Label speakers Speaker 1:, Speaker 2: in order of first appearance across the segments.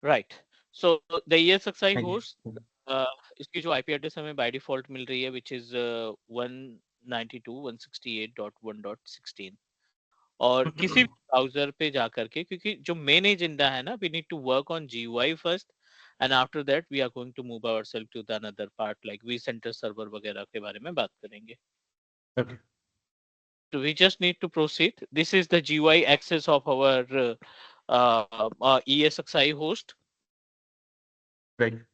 Speaker 1: Right. So the ESXi
Speaker 2: हाँ जी।
Speaker 1: Host, इसकी जो आईपी एड्रेस हमें बाय डिफॉल्ट मिल रही है विच इज 192.168.1.16। और किसी भी ब्राउजर पे जा करके, क्योंकि जो मेन एजेंडा है ना, we need to work on GUI first and after that we are going to move ourselves to the another part like we centre server वगैरह के बारे में बात करेंगे।
Speaker 2: Okay.
Speaker 1: So we just need to proceed. This is the GUI access of our ESXi host.
Speaker 2: Right.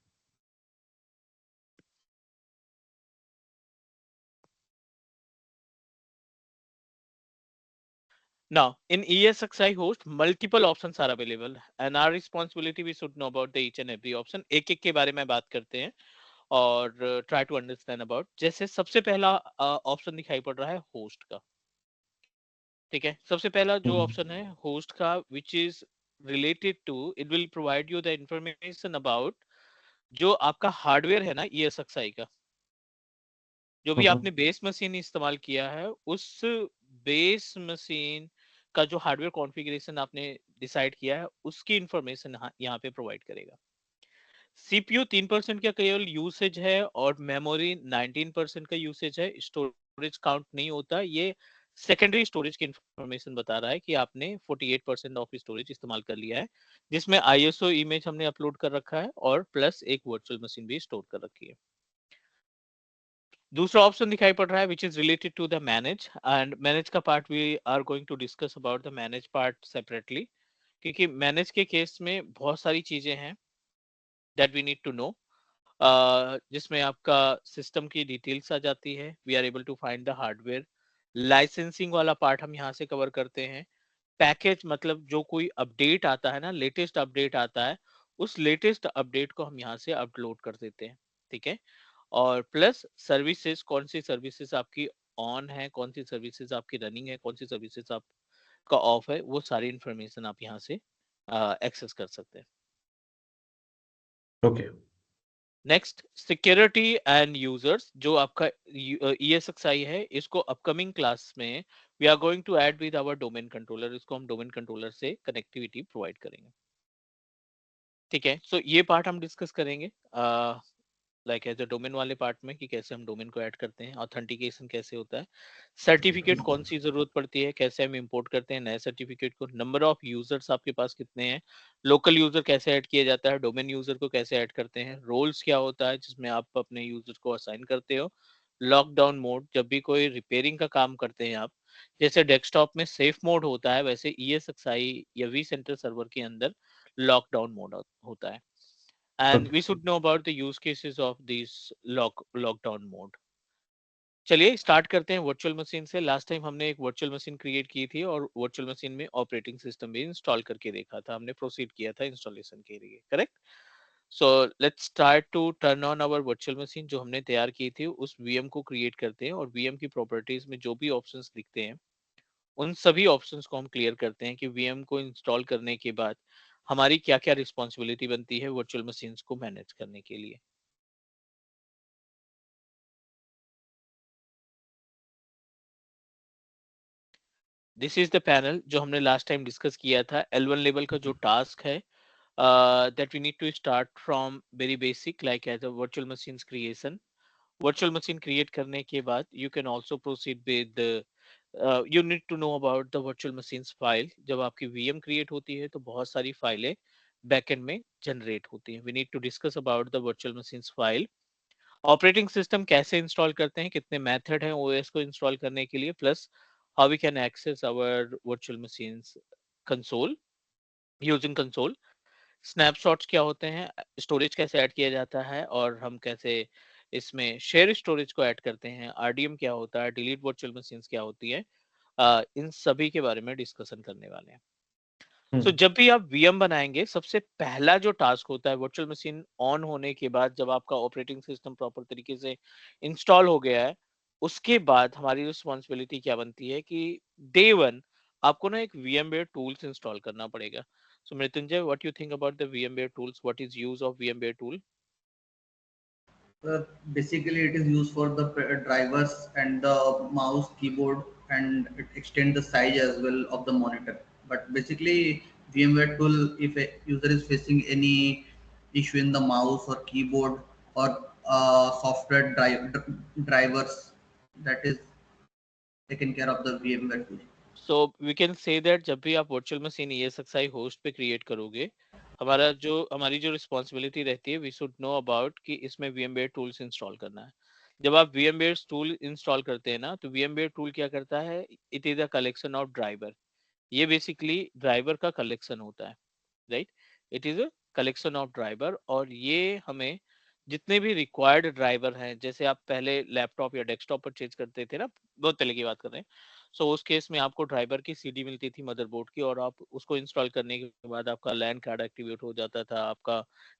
Speaker 1: Now, in ESXi host, multiple options are available, and our responsibility we should know about the each and every option. एक एक के बारे में बात करते हैं और try to understand about. जैसे सबसे पहला ऑप्शन दिखाई पड़ रहा है होस्ट का, ठीक है। सबसे पहला जो ऑप्शन है होस्ट का, which is related to, it will provide you the information about जो आपका हार्डवेयर है ना ESXi का, जो भी आपने बेस मशीन इस्तेमाल किया है, उस बेस मशीन का जो हार्डवेयर कॉन्फ़िगरेशन आपने डिसाइड किया है, उसकी इंफॉर्मेशन यहाँ पे प्रोवाइड करेगा। सीपीयू 3% का केवल यूसेज है और मेमोरी 19% का यूसेज है। स्टोरेज काउंट नहीं होता, ये सेकेंडरी स्टोरेज की इंफॉर्मेशन बता रहा है कि आपने 48% ऑफ स्टोरेज इस्तेमाल कर लिया है, जिसमें आईएसओ इमेज हमने अपलोड कर रखा है और प्लस एक वर्चुअल मशीन भी स्टोर कर रखी है। दूसरा ऑप्शन दिखाई पड़ रहा है which is related to the manage, and manage का part we are going to discuss about the manage part separately, क्योंकि मैनेज के केस में बहुत सारी चीजें हैं that we need to know, जिसमें आपका सिस्टम की डिटेल्स आ जाती है। We are able to find the hardware. Licensing वाला पार्ट हम यहाँ से कवर करते हैं। पैकेज मतलब जो कोई अपडेट आता है ना, लेटेस्ट अपडेट आता है, उस लेटेस्ट अपडेट को हम यहाँ से अपलोड कर देते हैं, ठीक है। और प्लस सर्विसेज, कौन सी सर्विसेज आपकी ऑन है, कौन सी सर्विसेज आपकी रनिंग है, कौन सी सर्विसेज आपका ऑफ है, वो सारी इंफॉर्मेशन आप यहाँ से एक्सेस कर सकते हैं।
Speaker 2: Okay.
Speaker 1: Next, security and users, जो आपका ESXi है, इसको अपकमिंग क्लास में we are going to add with our domain controller. इसको हम डोमेन कंट्रोलर से कनेक्टिविटी प्रोवाइड करेंगे, ठीक है। सो ये पार्ट हम डिस्कस करेंगे लाइक एज अ डोमेन वाले पार्ट में, कि कैसे हम डोमेन को ऐड करते हैं, ऑथेंटिकेशन कैसे होता है, सर्टिफिकेट कौन सी जरूरत पड़ती है, कैसे हम इंपोर्ट करते हैं नए सर्टिफिकेट को, नंबर ऑफ यूजर्स आपके पास कितने हैं, लोकल यूजर कैसे ऐड किया जाता है, डोमेन यूजर को कैसे ऐड करते हैं, रोल्स क्या होता है जिसमें आप अपने यूजर को असाइन करते हो, लॉकडाउन मोड, जब भी कोई रिपेयरिंग का काम करते हैं आप, जैसे डेस्कटॉप में सेफ मोड होता है, वैसे ESXi या वी सेंटर सर्वर के अंदर लॉकडाउन मोड होता है। And
Speaker 2: okay.
Speaker 1: we should know about the use cases of these lockdown mode. चलिए स्टार्ट करते हैं वर्चुअल मशीन से। लास्ट टाइम हमने एक वर्चुअल मशीन क्रिएट की थी और वर्चुअल मशीन में ऑपरेटिंग सिस्टम भी इंस्टॉल करके देखा था, हमने प्रोसीड किया था इंस्टॉलेशन के लिए, correct. So let's start to turn on our virtual machine जो हमने तैयार की थी, उस वीएम को क्रिएट करते हैं और वीएम की प्रॉपर्टीज में जो भी ऑप्शंस दिखते हैं, उन सभी ऑप्शंस को हम क्लियर करते हैं कि वीएम को इंस्टॉल करने के बाद हमारी क्या क्या रिस्पॉन्सिबिलिटी बनती है वर्चुअल मशीन्स को मैनेज करने के लिए। दिस इज द पैनल जो हमने लास्ट टाइम डिस्कस किया था। L1 लेवल का जो टास्क है, that we need to start from very basic like as a virtual machines creation. Virtual machine create करने के बाद you can also proceed with, you need to know about the virtual machines file. जब आपकी VM create होती है तो बहुत सारी फाइलें बैकएंड में जनरेट होती हैं। We need to discuss about the virtual machines file. Operating system कैसे इंस्टॉल करते हैं, कितने मेथड हैं ओएस को इंस्टॉल करने के लिए, plus how we can access our virtual machines console using console. Snapshots क्या होते हैं, स्टोरेज कैसे ऐड किया जाता है और हम कैसे इसमें शेयर स्टोरेज को ऐड करते हैं, आरडीएम क्या होता है, डिलीट वर्चुअल मशीन्स क्या होती है, इन सभी के बारे में डिस्कशन करने वाले हैं। सो जब भी आप वीएम बनाएंगे, सबसे पहला जो टास्क होता है वर्चुअल मशीन ऑन होने के बाद, जब आपका ऑपरेटिंग सिस्टम प्रॉपर तरीके से इंस्टॉल हो गया है, उसके बाद हमारी रिस्पॉन्सिबिलिटी क्या बनती है कि डे वन आपको ना एक VMware टूल्स इंस्टॉल करना पड़ेगा। So Mrityunjay, what you think about the VMware tools, what is use of VMware tool?
Speaker 3: Basically, it is used for the drivers and the mouse, keyboard, and it extend the size as well of the monitor. But basically, VMware tool if a user is facing any issue in the mouse or keyboard or software drivers, that is taken care of the VMware tool.
Speaker 1: So we can say that जब भी आप virtual machine ESXi host पे create करोगे, हमारी जो responsibility रहती है, we should know about कि इसमें VMware टूल्स इंस्टॉल करना है। जब आप VMware टूल इंस्टॉल करते हैं ना, तो VMware टूल क्या करता है, it is a collection of driver. ये बेसिकली ड्राइवर का कलेक्शन होता है, right. It is a collection of driver, और ये हमें जितने भी रिक्वायर्ड ड्राइवर हैं, जैसे आप पहले लैपटॉप या डेस्कटॉप परचेज करते थे ना, बहुत पहले की बात कर रहे हैं। सो उस केस में आपको ड्राइवर की सीडी मिलती थी मदरबोर्ड की, और आप उसको इंस्टॉल करने के बाद आपका लैन कार्ड एक्टिवेट हो जाता था, आपका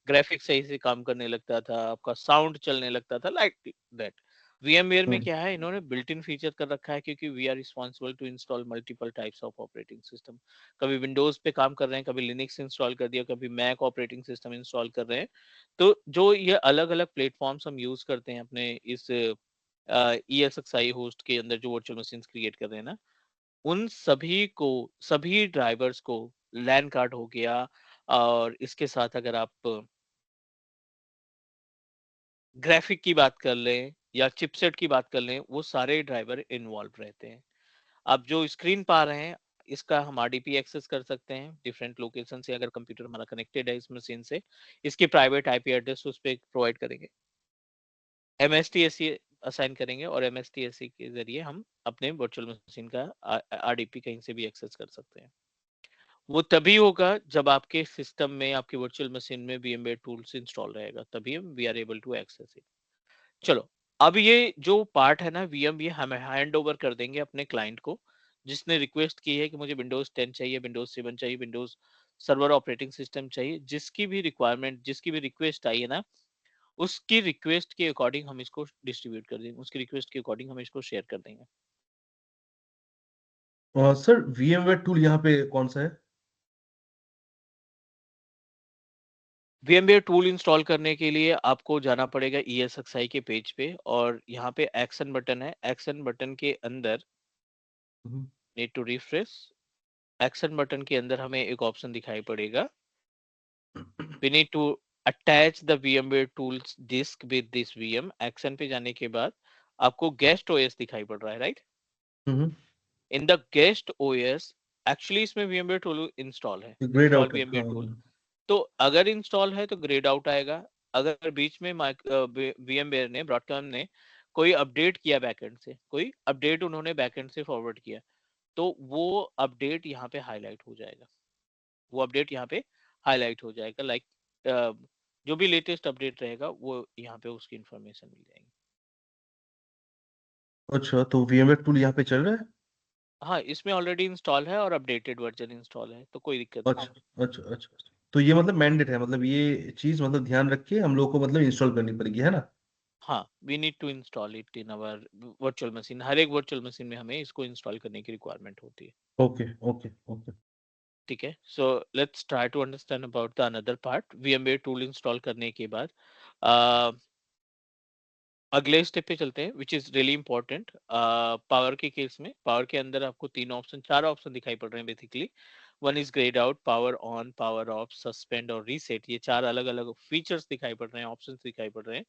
Speaker 1: ग्राफिक्स सही से काम करने लगता था, आपका साउंड चलने लगता था, लाइक दैट। VMware में क्या है, इन्होंने बिल्ट इन फीचर कर रखा है, क्योंकि we are responsible to install multiple types of operating system. कभी विंडोज पे काम कर रहे हैं, कभी लिनक्स इंस्टॉल कर दिया, कभी मैक ऑपरेटिंग सिस्टम इंस्टॉल कर रहे हैं। तो जो ये अलग अलग प्लेटफॉर्म्स हम यूज करते हैं अपने इस ESXi होस्ट के अंदर, जो वर्चुअल मशीन क्रिएट कर रहे हैं ना, उन सभी ड्राइवर्स को, लैन कार्ड हो गया, और इसके साथ अगर आप ग्राफिक की बात कर लें या चिपसेट की बात कर लें, वो सारे ड्राइवर इन्वॉल्व रहते हैं। आप जो स्क्रीन पा रहे हैं, इसका हम RDP एक्सेस कर सकते हैं डिफरेंट लोकेशन से, अगर कंप्यूटर हमारा कनेक्टेड है इस मशीन से। इसकी प्राइवेट IP एड्रेस उस पर प्रोवाइड करेंगे, MSTSC असाइन करेंगे, और MSTSC के जरिए हम अपने वर्चुअल मशीन का RDP कहीं से भी एक्सेस कर सकते हैं। वो तभी होगा जब आपके सिस्टम में, आपकी वर्चुअल मशीन में VMware टूल्स इंस्टॉल रहेगा, तभी हम we are able to access it. चलो, अब ये जो पार्ट है ना VM, ये हम हैंड ओवर कर देंगे अपने क्लाइंट को, जिसने रिक्वेस्ट की है कि मुझे विंडोज 10 चाहिए, विंडोज 7 चाहिए, विंडोज सर्वर ऑपरेटिंग सिस्टम चाहिए। जिसकी भी रिक्वायरमेंट, जिसकी भी रिक्वेस्ट आई है ना, उसकी रिक्वेस्ट के अकॉर्डिंग हम इसको डिस्ट्रीब्यूट कर देंगे, उसकी रिक्वेस्ट के अकॉर्डिंग हम इसको शेयर कर देंगे।
Speaker 2: सर VMware टूल यहाँ पे कौन सा है?
Speaker 1: VMware टूल इंस्टॉल करने के लिए आपको जाना पड़ेगा ESXi के पेज पे, और यहाँ पे एक्शन बटन है। एक्शन बटन के अंदर, need to refresh, action button के अंदर हमें एक ऑप्शन दिखाई पड़ेगा, we need to attach the VMware tools disk with this VM। Action पे जाने के बाद आपको गेस्ट OS दिखाई पड़ रहा है, right. In the guest OS, actually इसमें VMware टूल इंस्टॉल है,
Speaker 2: ग्रेड
Speaker 1: इंस्टॉल
Speaker 2: आउट है,
Speaker 1: VMware टूल।
Speaker 2: हाँ।
Speaker 1: तो अगर इंस्टॉल है तो ग्रेड आउट आएगा। अगर बीच में VMware ने, ब्रॉडकॉम ने कोई अपडेट किया बैकएंड से, कोई अपडेट उन्होंने बैकएंड से फॉरवर्ड किया, तो वो अपडेट यहाँ पे हाईलाइट हो जाएगा, वो अपडेट यहाँ पे हाईलाइट हो जाएगा, लाइक जो भी लेटेस्ट अपडेट रहेगा वो यहाँ पे उसकी इंफॉर्मेशन मिल जाएगी।
Speaker 2: अच्छा, तो VMware टूल यहाँ पे चल रहा है?
Speaker 1: हाँ, इसमें ऑलरेडी इंस्टॉल है और अपडेटेड वर्जन इंस्टॉल है, तो कोई दिक्कत नहीं है।
Speaker 2: अच्छा अच्छा अच्छा अच्छा। तो ये मतलब मैंडेट है, मतलब ये चीज मतलब ध्यान रख के हम लोग को मतलब इंस्टॉल करनी पड़ेगी, है ना?
Speaker 1: हाँ, we need to install it in our virtual machine. हर एक वर्चुअल मशीन में हमें इसको इंस्टॉल करने की रिक्वायरमेंट होती है।
Speaker 2: Okay okay okay.
Speaker 1: ठीक है, so let's try to understand about the another part. VMware tool install करने के बाद अगले स्टेप पे चलते हैं, which is really important. Power के केस में, पावर के अंदर आपको चार ऑप्शन दिखाई पड़ रहे हैं basically. One is greyed out, power on, power off, suspend और रीसेट। ये चार अलग अलग फीचर्स दिखाई पड़ रहे हैं, ऑप्शंस दिखाई पड़ रहे हैं।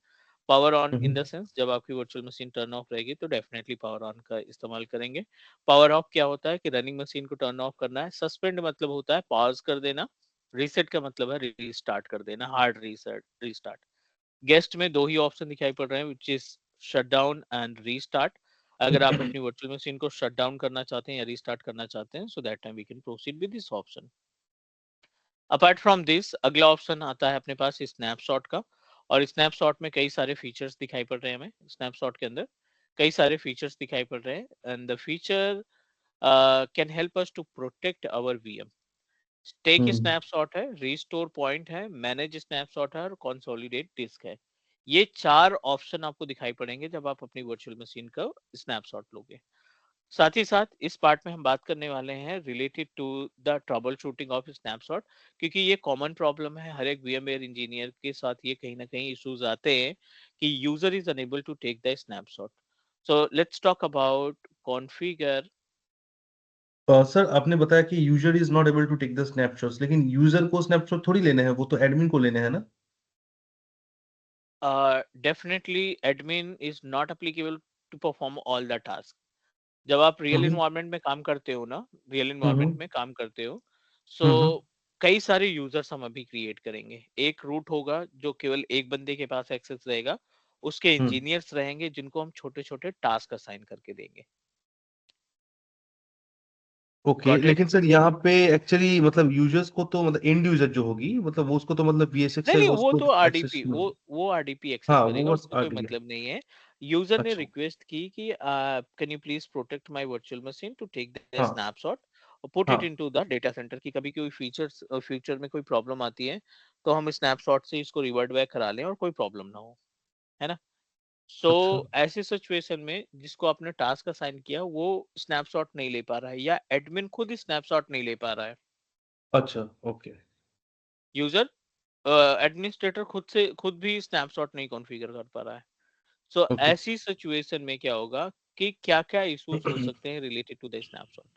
Speaker 1: Power on in the sense, जब आपकी वर्चुअल मशीन टर्न ऑफ रहेगी तो डेफिनेटली पावर ऑन का इस्तेमाल करेंगे। पावर ऑफ क्या होता है कि रनिंग मशीन को टर्न ऑफ करना है। सस्पेंड मतलब होता है पॉज कर देना। रीसेट का मतलब है रीस्टार्ट कर देना, हार्ड रीसेट, रीस्टार्ट। गेस्ट में दो ही ऑप्शन दिखाई पड़ रहे हैं, which is shut down and restart. अगर आप अपनी वर्चुअल मशीन को शट डाउन करना चाहते हैं या रीस्टार्ट करना चाहते हैं, so that time we can proceed with this option. Apart from this, अगला ऑप्शन आता है अपने पास स्नैपशॉट का। और स्नैपशॉट में कई सारे फीचर्स दिखाई पड़ रहे हैं हमें। स्नैपशॉट के अंदर कई सारे फीचर्स दिखाई पड़ रहे हैं, and the feature can help us to protect our VM। Take
Speaker 2: hmm.
Speaker 1: Snapshot है, रिस्टोर पॉइंट है, मैनेज स्नैपशॉट है, और कंसोलिडेट डिस्क है। ये चार ऑप्शन आपको दिखाई पड़ेंगे जब आप अपनी वर्चुअल मशीन का स्नैपशॉट लोगे। साथ ही साथ इस पार्ट में हम बात करने वाले हैं related to the troubleshooting of snapshot, क्योंकि ये कॉमन प्रॉब्लम है हर एक VMware इंजीनियर के साथ। ये कहीं ना कहीं इश्यूज आते हैं कि user is unable to take the snapshot. So let's talk about configure
Speaker 2: sir आपने बताया कि user is not able to take the snapshots, लेकिन यूजर को स्नैपशॉट थोड़ी लेने हैं, वो तो एडमिन को लेने हैं ना।
Speaker 1: Definitely admin is not applicable to perform all the tasks. जब आप रियल
Speaker 2: हम्म
Speaker 1: इन्वायरमेंट में काम करते हो ना, रियल इन्वायरमेंट
Speaker 2: हम्म
Speaker 1: में काम करते हो, सो
Speaker 2: हम्म
Speaker 1: कई सारे यूजर्स हम अभी क्रिएट करेंगे। एक रूट होगा जो केवल एक बंदे के पास एक्सेस रहेगा, उसके
Speaker 2: हम्म।
Speaker 1: इंजीनियर्स रहेंगे जिनको हम छोटे छोटे टास्क असाइन करके देंगे।
Speaker 2: Okay,
Speaker 1: got it?
Speaker 2: लेकिन सर यहाँ पे एक्चुअली मतलब यूजर्स को तो मतलब एंड यूजर जो होगी, मतलब वो उसको तो मतलब वीएसएक्स
Speaker 1: नहीं
Speaker 2: है
Speaker 1: नहीं, वो
Speaker 2: उसको
Speaker 1: तो
Speaker 2: एक्सेस।
Speaker 1: आरडीपी, वो आरडीपी एक्सेस
Speaker 2: हाँ वो
Speaker 1: करेगा,
Speaker 2: बस
Speaker 1: उसका कोई
Speaker 2: आरडी है।
Speaker 1: मतलब नहीं है। यूजर ने
Speaker 2: अच्छा।
Speaker 1: रिक्वेस्ट की कि can you please protect my virtual machine to take the
Speaker 2: हाँ
Speaker 1: स्नैपशॉट और पुट इट
Speaker 2: हाँ।
Speaker 1: इनटू द डेटा सेंटर, की कभी कोई फीचर्स फ्यूचर में कोई प्रॉब्लम आती है तो हम स्नैपशॉट से इसको रिवर्ट बैक करा लें और कोई प्रॉब्लम ना हो, है ना। सो
Speaker 2: अच्छा
Speaker 1: ऐसी सिचुएशन में जिसको आपने टास्क असाइन किया वो स्नैपशॉट नहीं ले पा रहा है, या एडमिन खुद ही स्नैपशॉट नहीं ले पा रहा है,
Speaker 2: अच्छा। ओके
Speaker 1: यूजर एडमिनिस्ट्रेटर खुद भी स्नैपशॉट नहीं कॉन्फ़िगर कर पा रहा है। So
Speaker 2: okay.
Speaker 1: ऐसी सिचुएशन में क्या होगा कि क्या क्या इश्यूज हो सकते हैं रिलेटेड टू द स्नैपशॉट,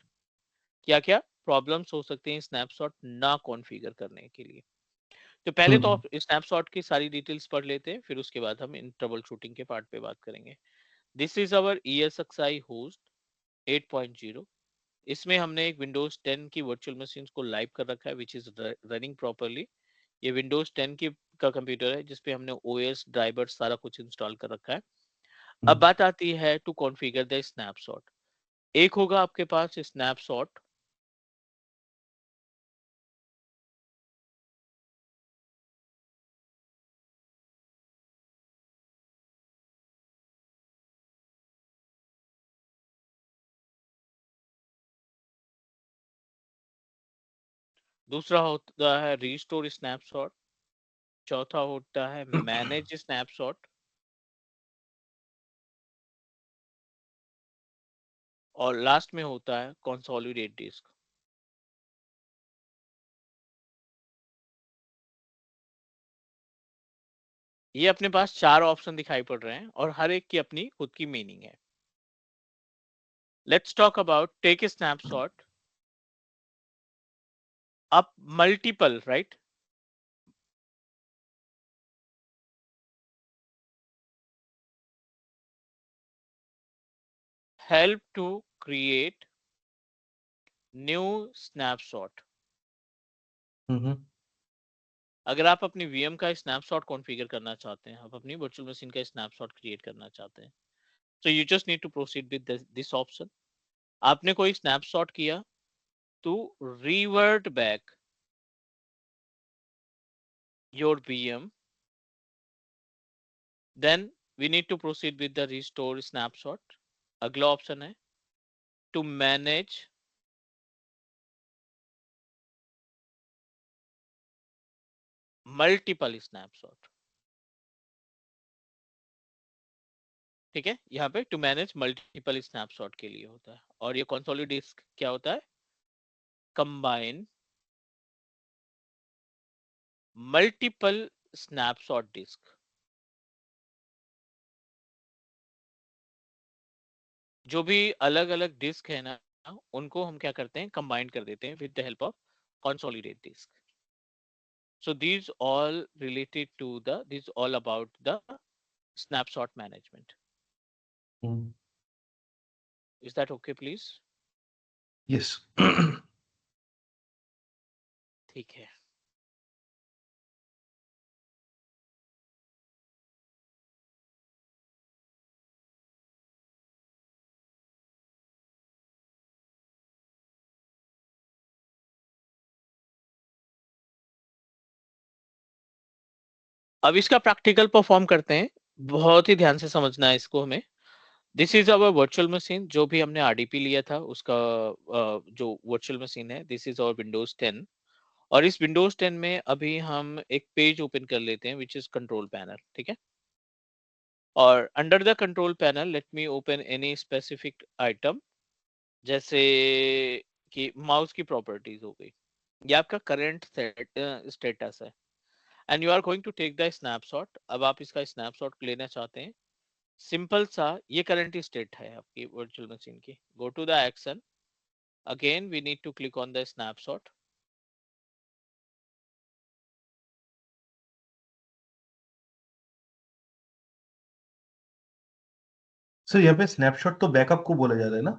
Speaker 1: क्या क्या प्रॉब्लम्स हो सकते हैं स्नैपशॉट ना कॉन्फ़िगर करने के लिए। तो पहले तो
Speaker 2: हम्म
Speaker 1: आप स्नैपशॉट की सारी डिटेल्स पढ़ लेते हैं, फिर उसके बाद हम इन ट्रबल शूटिंग के पार्ट पे बात करेंगे। This is our ESXi host 8.0। इसमें हमने एक विंडोज 10 की वर्चुअल मशीन को लाइव कर रखा है विच इज रनिंग प्रॉपरली। ये विंडोज 10 की का कंप्यूटर है जिसपे हमने ओएस ड्राइवर सारा कुछ इंस्टॉल कर रखा है। अब
Speaker 2: हम्म
Speaker 1: बात आती है टू कॉन्फ़िगर द स्नैपशॉट। एक होगा आपके पास स्नैपशॉट, दूसरा होता है रिस्टोर स्नैपशॉट, चौथा होता है मैनेज स्नैपशॉट, और लास्ट में होता है कंसोलिडेट डिस्क। ये अपने पास चार ऑप्शन दिखाई पड़ रहे हैं और हर एक की अपनी खुद की मीनिंग है। Let's talk about take a snapshot. अब multiple right, help to create new snapshot.
Speaker 2: Hmm
Speaker 1: अगर आप अपनी वीएम का स्नैपशॉट कॉन्फ़िगर करना चाहते हैं, आप अपनी वर्चुअल मशीन का स्नैपशॉट क्रिएट करना चाहते हैं, so you just need to proceed with this option। आपने कोई स्नैपशॉट किया to revert back your VM, then we need to proceed with the restore snapshot। अगला ऑप्शन है to manage multiple snapshot। ठीक है, यहाँ पे टू मैनेज मल्टीपल स्नैपशॉट के लिए होता है। और ये कंसोलिडेट डिस्क क्या होता है, कंबाइन मल्टीपल स्नैपशॉट डिस्क। जो भी अलग अलग डिस्क है ना, उनको हम क्या करते हैं, कंबाइन कर देते हैं with the help of consolidate disk. So these all related to the, this all about the snapshot management।
Speaker 2: Hmm.
Speaker 1: is that okay please?
Speaker 2: Yes.
Speaker 1: ठीक है। अब इसका प्रैक्टिकल परफॉर्म करते हैं, बहुत ही ध्यान से समझना है इसको हमें। This is our virtual machine, जो भी हमने आरडीपी लिया था उसका जो वर्चुअल मशीन है, दिस इज अवर विंडोज 10। और इस विंडोज 10 में अभी हम एक पेज ओपन कर लेते हैं विच इज कंट्रोल पैनल, ठीक है। और under the control panel let me open any specific item, जैसे कि माउस की प्रॉपर्टीज हो गई, ये आपका करंट स्टेटस है, and you are going to take the snapshot. अब आप इसका स्नैपशॉट लेना चाहते हैं, सिंपल सा, ये करंट स्टेट है आपकी वर्चुअल मशीन की। Go to the action, Again, we need to click on the snapshot.
Speaker 2: Sir यहाँ पे स्नैपशॉट तो बैकअप को बोला जा रहा है ना?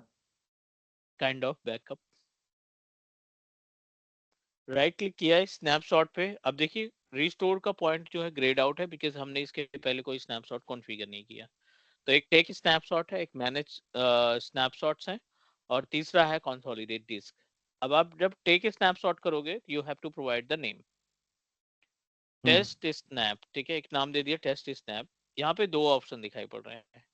Speaker 1: Kind of backup. Right click किया है स्नैपशॉट पे। अब देखिए रिस्टोर का पॉइंट जो है ग्रेड आउट है, बिकॉज हमने इसके पहले कोई स्नैपशॉट कॉन्फ़िगर नहीं किया। तो एक टेक स्नैपशॉट है, एक मैनेज स्नैपशॉट्स है, और तीसरा है कंसोलिडेट डिस्क। अब आप जब टेक स्नैपशॉट करोगे, you have to provide the name test snap. ठीक है, एक नाम दे दिया टेस्ट स्नैप। यहाँ पे दो ऑप्शन दिखाई पड़ रहे हैं,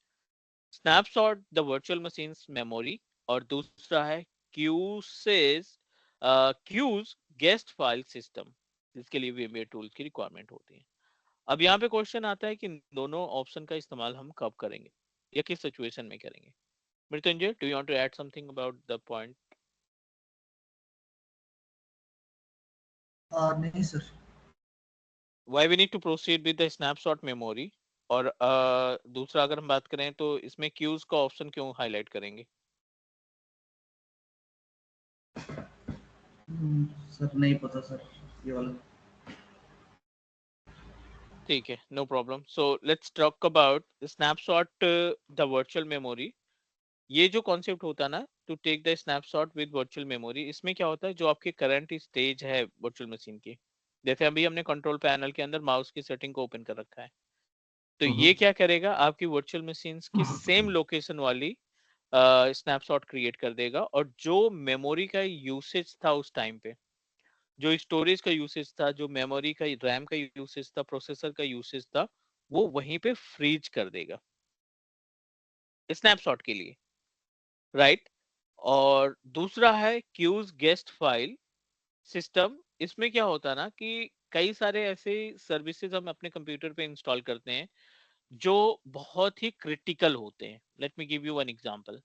Speaker 1: snapshot the virtual machines memory, और दूसरा है क्यूसेस क्यूज गेस्ट फाइल सिस्टम, जिसके लिए VMware टूल्स की रिक्वायरमेंट होती है। अब यहाँ पे क्वेश्चन आता है कि इन दोनों ऑप्शन का इस्तेमाल हम कब करेंगे या किस सिचुएशन में करेंगे। Mrityunjay, do you want to add something about the point?
Speaker 3: नहीं sir.
Speaker 1: Why we need to proceed with the snapshot memory, और दूसरा अगर हम बात करें तो इसमें क्यूज का ऑप्शन क्यों हाईलाइट करेंगे?
Speaker 3: सर नहीं पता सर, ये वाला।
Speaker 1: ठीक है, no problem. So let's talk about snapshot the virtual memory. ये जो कॉन्सेप्ट होता है ना, to take the snapshot with virtual memory, इसमें क्या होता है, जो आपके करंट स्टेज है वर्चुअल मशीन की, जैसे अभी हमने कंट्रोल पैनल के अंदर माउस की सेटिंग को ओपन कर रखा है, तो ये क्या करेगा, आपकी वर्चुअल मशीन्स की सेम लोकेशन वाली स्नैपशॉट क्रिएट कर देगा, और जो मेमोरी का यूसेज था उस टाइम पे, जो स्टोरेज का यूसेज था, जो मेमोरी का रैम का यूसेज था, प्रोसेसर का यूसेज था, वो वहीं पे फ्रीज कर देगा स्नैपशॉट के लिए, राइट। और दूसरा है क्यूज गेस्ट फाइल सिस्टम। इसमें क्या होता है ना कि कई सारे ऐसे सर्विसेज हम अपने कंप्यूटर पे इंस्टॉल करते हैं जो बहुत ही क्रिटिकल होते हैं। Late me give you one example.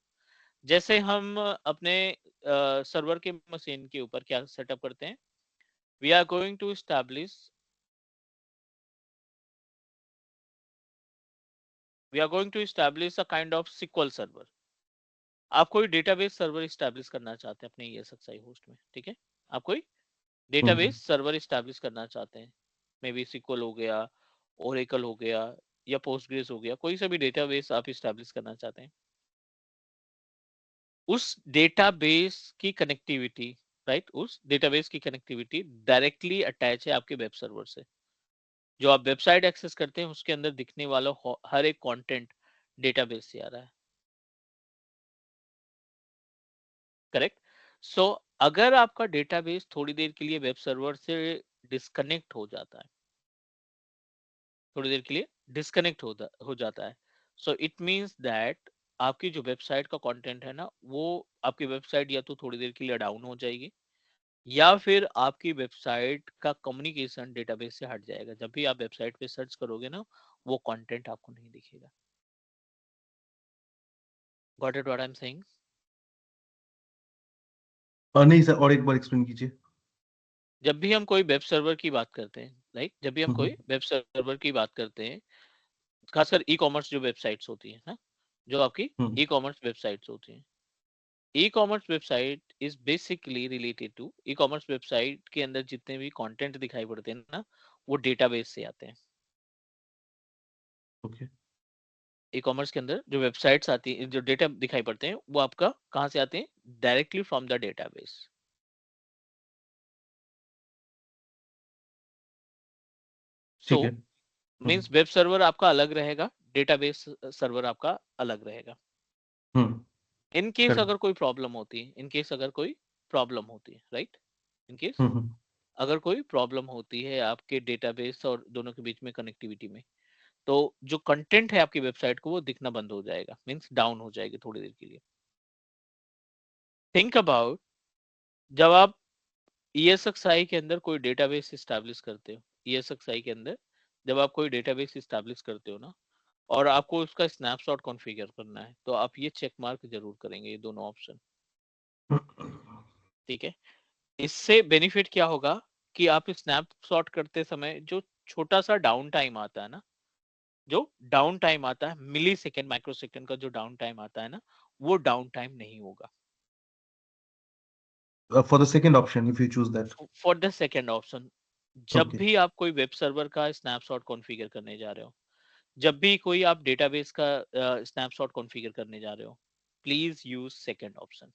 Speaker 1: जैसे हम अपने सर्वर के मशीन के ऊपर क्या सेटअप करते हैं, we are going to establish a kind of SQL server. आप कोई डेटाबेस सर्वर इस्टेब्लिश करना चाहते हैं अपने ESXi होस्ट में, ठीक है। आप कोई डेटाबेस सर्वर इस्टेब्लिश करना चाहते हैं, मे बी SQL हो गया, ओरेकल हो गया, या पोस्टग्रेस हो गया, कोई सा भी डेटाबेस आप इस्टेब्लिश करना चाहते हैं। उस डेटाबेस की कनेक्टिविटी, राइट, उस डेटाबेस की कनेक्टिविटी डायरेक्टली अटैच है आपके वेब सर्वर से। जो आप वेबसाइट एक्सेस करते हैं उसके अंदर दिखने वाला हर एक कंटेंट डेटाबेस से आ रहा है, करेक्ट। सो अगर आपका डेटाबेस थोड़ी देर के लिए वेब सर्वर से डिस्कनेक्ट हो जाता है, थोड़ी देर के लिए डिस्कनेक्ट हो जाता है, सो इट मींस दैट आपकी जो वेबसाइट का कंटेंट है ना, वो आपकी वेबसाइट या तो थोड़ी देर के लिए डाउन हो जाएगी, या फिर आपकी वेबसाइट का कम्युनिकेशन डेटाबेस से हट जाएगा। जब भी आप वेबसाइट पे सर्च करोगे ना, वो कंटेंट आपको नहीं दिखेगा। Got it what I am saying?
Speaker 2: नहीं सर, और एक बार एक्सप्लेन कीजिए।
Speaker 1: जब भी हम कोई वेब सर्वर की बात करते हैं, राइट, जब भी हम
Speaker 2: हम्म
Speaker 1: कोई वेब सर्वर की बात करते हैं, खासकर ई कॉमर्स जो वेबसाइट्स होती है ना, जो आपकी
Speaker 2: हम्म
Speaker 1: ई कॉमर्स वेबसाइट्स होती हैं, e commerce website is basically related to, e commerce website के अंदर जितने भी कंटेंट दिखाई पड़ते हैं ना, वो डेटाबेस से आते हैं।
Speaker 2: ओके।
Speaker 1: ई कॉमर्स के अंदर जो वेबसाइट्स आती हैं, जो डेटा दिखाई पड़ते हैं, वो आपका कहाँ से आते हैं, डायरेक्टली फ्रॉम द डेटाबेस। सो
Speaker 2: ठीक है।
Speaker 1: मींस वेब सर्वर आपका अलग रहेगा, डेटाबेस सर्वर आपका अलग रहेगा।
Speaker 2: हम्म
Speaker 1: इन केस
Speaker 2: करेक्ट।
Speaker 1: अगर कोई प्रॉब्लम होती है, इन केस अगर कोई प्रॉब्लम होती है, राइट, इन केस
Speaker 2: हम्म
Speaker 1: अगर कोई प्रॉब्लम होती है आपके डेटाबेस और दोनों के बीच में कनेक्टिविटी में, तो जो कंटेंट है आपकी वेबसाइट को वो दिखना बंद हो जाएगा, मींस डाउन हो जाएगी थोड़ी देर के लिए। थिंक अबाउट, जब आप ESXi के अंदर कोई डेटाबेस इस्टेब्लिश करते हो, ESXi के अंदर जब आप कोई डेटाबेस इस्टेब्लिश करते हो ना, और आपको उसका स्नैपशॉट कॉन्फ़िगर करना है, तो आप ये चेक मार्क जरूर करेंगे, ये दोनों ऑप्शन, ठीक है। इससे बेनिफिट क्या होगा कि आप स्नैपशॉट करते समय जो छोटा सा डाउन टाइम आता है ना, जो डाउन टाइम आता है मिली सेकेंड माइक्रो सेकेंड का, जो डाउन टाइम आता है ना, वो डाउन टाइम नहीं होगा।
Speaker 2: for the second option, if you choose that.
Speaker 1: For the second option, जब
Speaker 2: Okay.
Speaker 1: भी आप कोई वेब सर्वर का स्नैपशॉट कॉन्फ़िगर करने जा रहे हो, जब भी कोई आप डेटाबेस का स्नैपशॉट कॉन्फ़िगर करने जा रहे हो, प्लीज यूज सेकेंड ऑप्शन।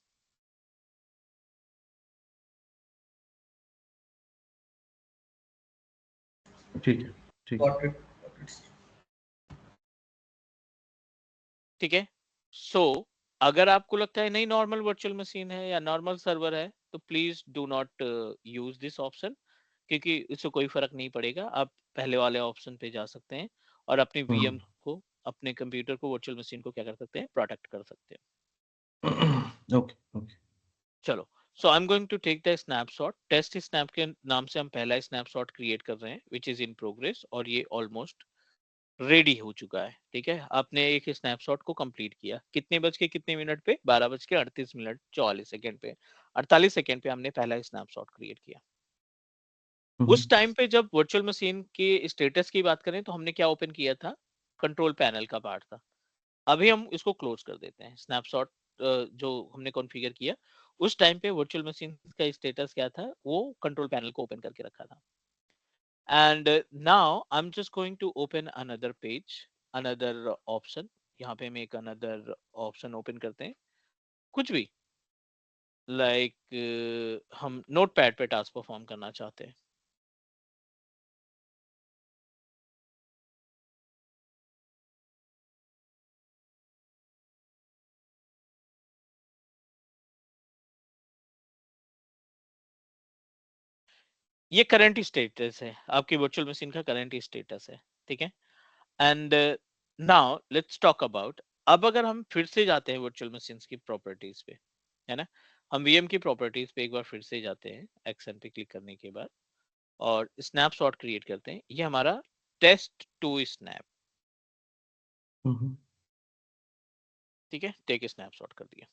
Speaker 2: ठीक है, ठीक है।
Speaker 3: Got it. Got it.
Speaker 1: ठीक है। सो अगर आपको लगता है नहीं नॉर्मल वर्चुअल मशीन है या नॉर्मल सर्वर है, तो please do not use this option, क्योंकि इससे कोई फर्क नहीं पड़ेगा। आप पहले वाले ऑप्शन पे जा सकते हैं और अपनी वीएम को, अपने कंप्यूटर को, वर्चुअल मशीन को क्या कर सकते हैं, प्रोटेक्ट कर सकते हैं।
Speaker 2: Okay, okay.
Speaker 1: चलो, so I am going to take the snapshot. Test snap के नाम से हम पहला स्नैपशॉट क्रिएट कर रहे हैं, विच इज इन प्रोग्रेस, और ये ऑलमोस्ट रेडी हो चुका है। ठीक है, आपने एक स्नैपशॉट को कंप्लीट किया। कितने बज के कितने मिनट पे? 12:38 44 पे, 48 सेकेंड पे हमने पहला स्नैपशॉट क्रिएट किया। उस टाइम पे जब वर्चुअल मशीन के स्टेटस की बात करें, तो हमने क्या ओपन किया था? कंट्रोल पैनल का पार्ट था। अभी हम इसको क्लोज कर देते हैं। स्नैपशॉट जो हमने कॉन्फ़िगर किया, उस टाइम पे वर्चुअल मशीन का स्टेटस क्या था? वो कंट्रोल पैनल को ओपन करके रखा था। And now I'm just going to open another page, another option। यहाँ पे हम एक another option open करते हैं, कुछ भी, हम नोटपैड पे टास्क परफॉर्म करना चाहते हैं। ये करंट स्टेटस है, आपकी वर्चुअल मशीन का करंट स्टेटस है। ठीक है, and now let's talk about, अब अगर हम फिर से जाते हैं वर्चुअल मशीन की प्रॉपर्टीज पे, है ना, हम वीएम की प्रॉपर्टीज पे एक बार फिर से जाते हैं, एक्शन पे क्लिक करने के बाद, और स्नैपशॉट क्रिएट करते हैं। ये हमारा टेस्ट टू स्नैप। ठीक है, टेक स्नैपशॉट कर दिया।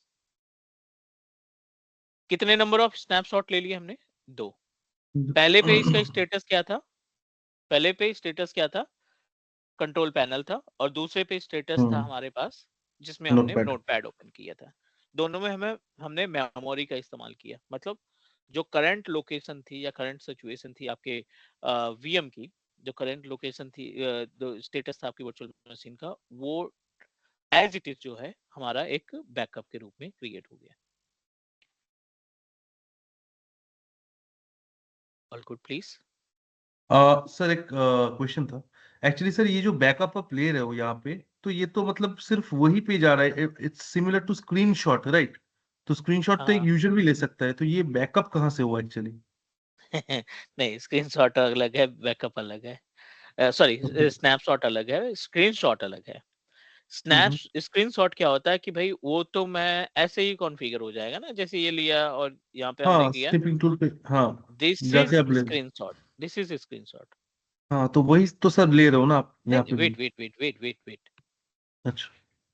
Speaker 1: कितने नंबर ऑफ स्नैपशॉट ले लिए हमने? 2। पहले पे इसका स्टेटस क्या था? पहले पे स्टेटस क्या था? कंट्रोल पैनल था, और दूसरे पे स्टेटस था हमारे पास, जिसमें हमने
Speaker 2: नोटपैड।
Speaker 1: नोटपैड ओपन किया था। दोनों में हमने मेमोरी का इस्तेमाल किया। मतलब जो करंट लोकेशन थी या करंट सिचुएशन थी आपके वीएम की, जो करंट लोकेशन थी, जो स्टेटस था आपकी वर्चुअल मशीन का, वो एज इट इज जो है हमारा एक बैकअप के रूप में क्रिएट हो गया। All good please.
Speaker 2: सर एक क्वेश्चन था। एक्चुअली सर, ये जो बैकअप आप ले रहे हो यहाँ पे, तो ये तो मतलब सिर्फ वही पे जा रहा है। It's similar to screenshot, right? तो स्क्रीनशॉट तो एक
Speaker 1: हाँ।
Speaker 2: यूजर भी ले सकता है, तो ये बैकअप कहाँ से हुआ एक्चुअली?
Speaker 1: नहीं, स्क्रीनशॉट अलग है, बैकअप अलग है। Sorry,
Speaker 2: okay.
Speaker 1: स्नैपशॉट अलग है, स्क्रीनशॉट अलग है। स्नैप स्क्रीनशॉट क्या होता है कि भाई वो तो मैं ऐसे ही कॉन्फ़िगर हो जाएगा ना, जैसे ये लिया और यहाँ पे हमने
Speaker 2: हाँ,
Speaker 1: किया।
Speaker 2: स्निपिंग टूल पे, हाँ,
Speaker 1: दिस
Speaker 2: जाके
Speaker 1: इज
Speaker 2: आप ले।
Speaker 1: Screenshot, this is screenshot.
Speaker 2: हाँ, तो वही तो सर ले रहे हो ना आप यहाँ
Speaker 1: नहीं,
Speaker 2: पे भी?
Speaker 1: Wait wait wait wait wait wait,
Speaker 2: अच्छा।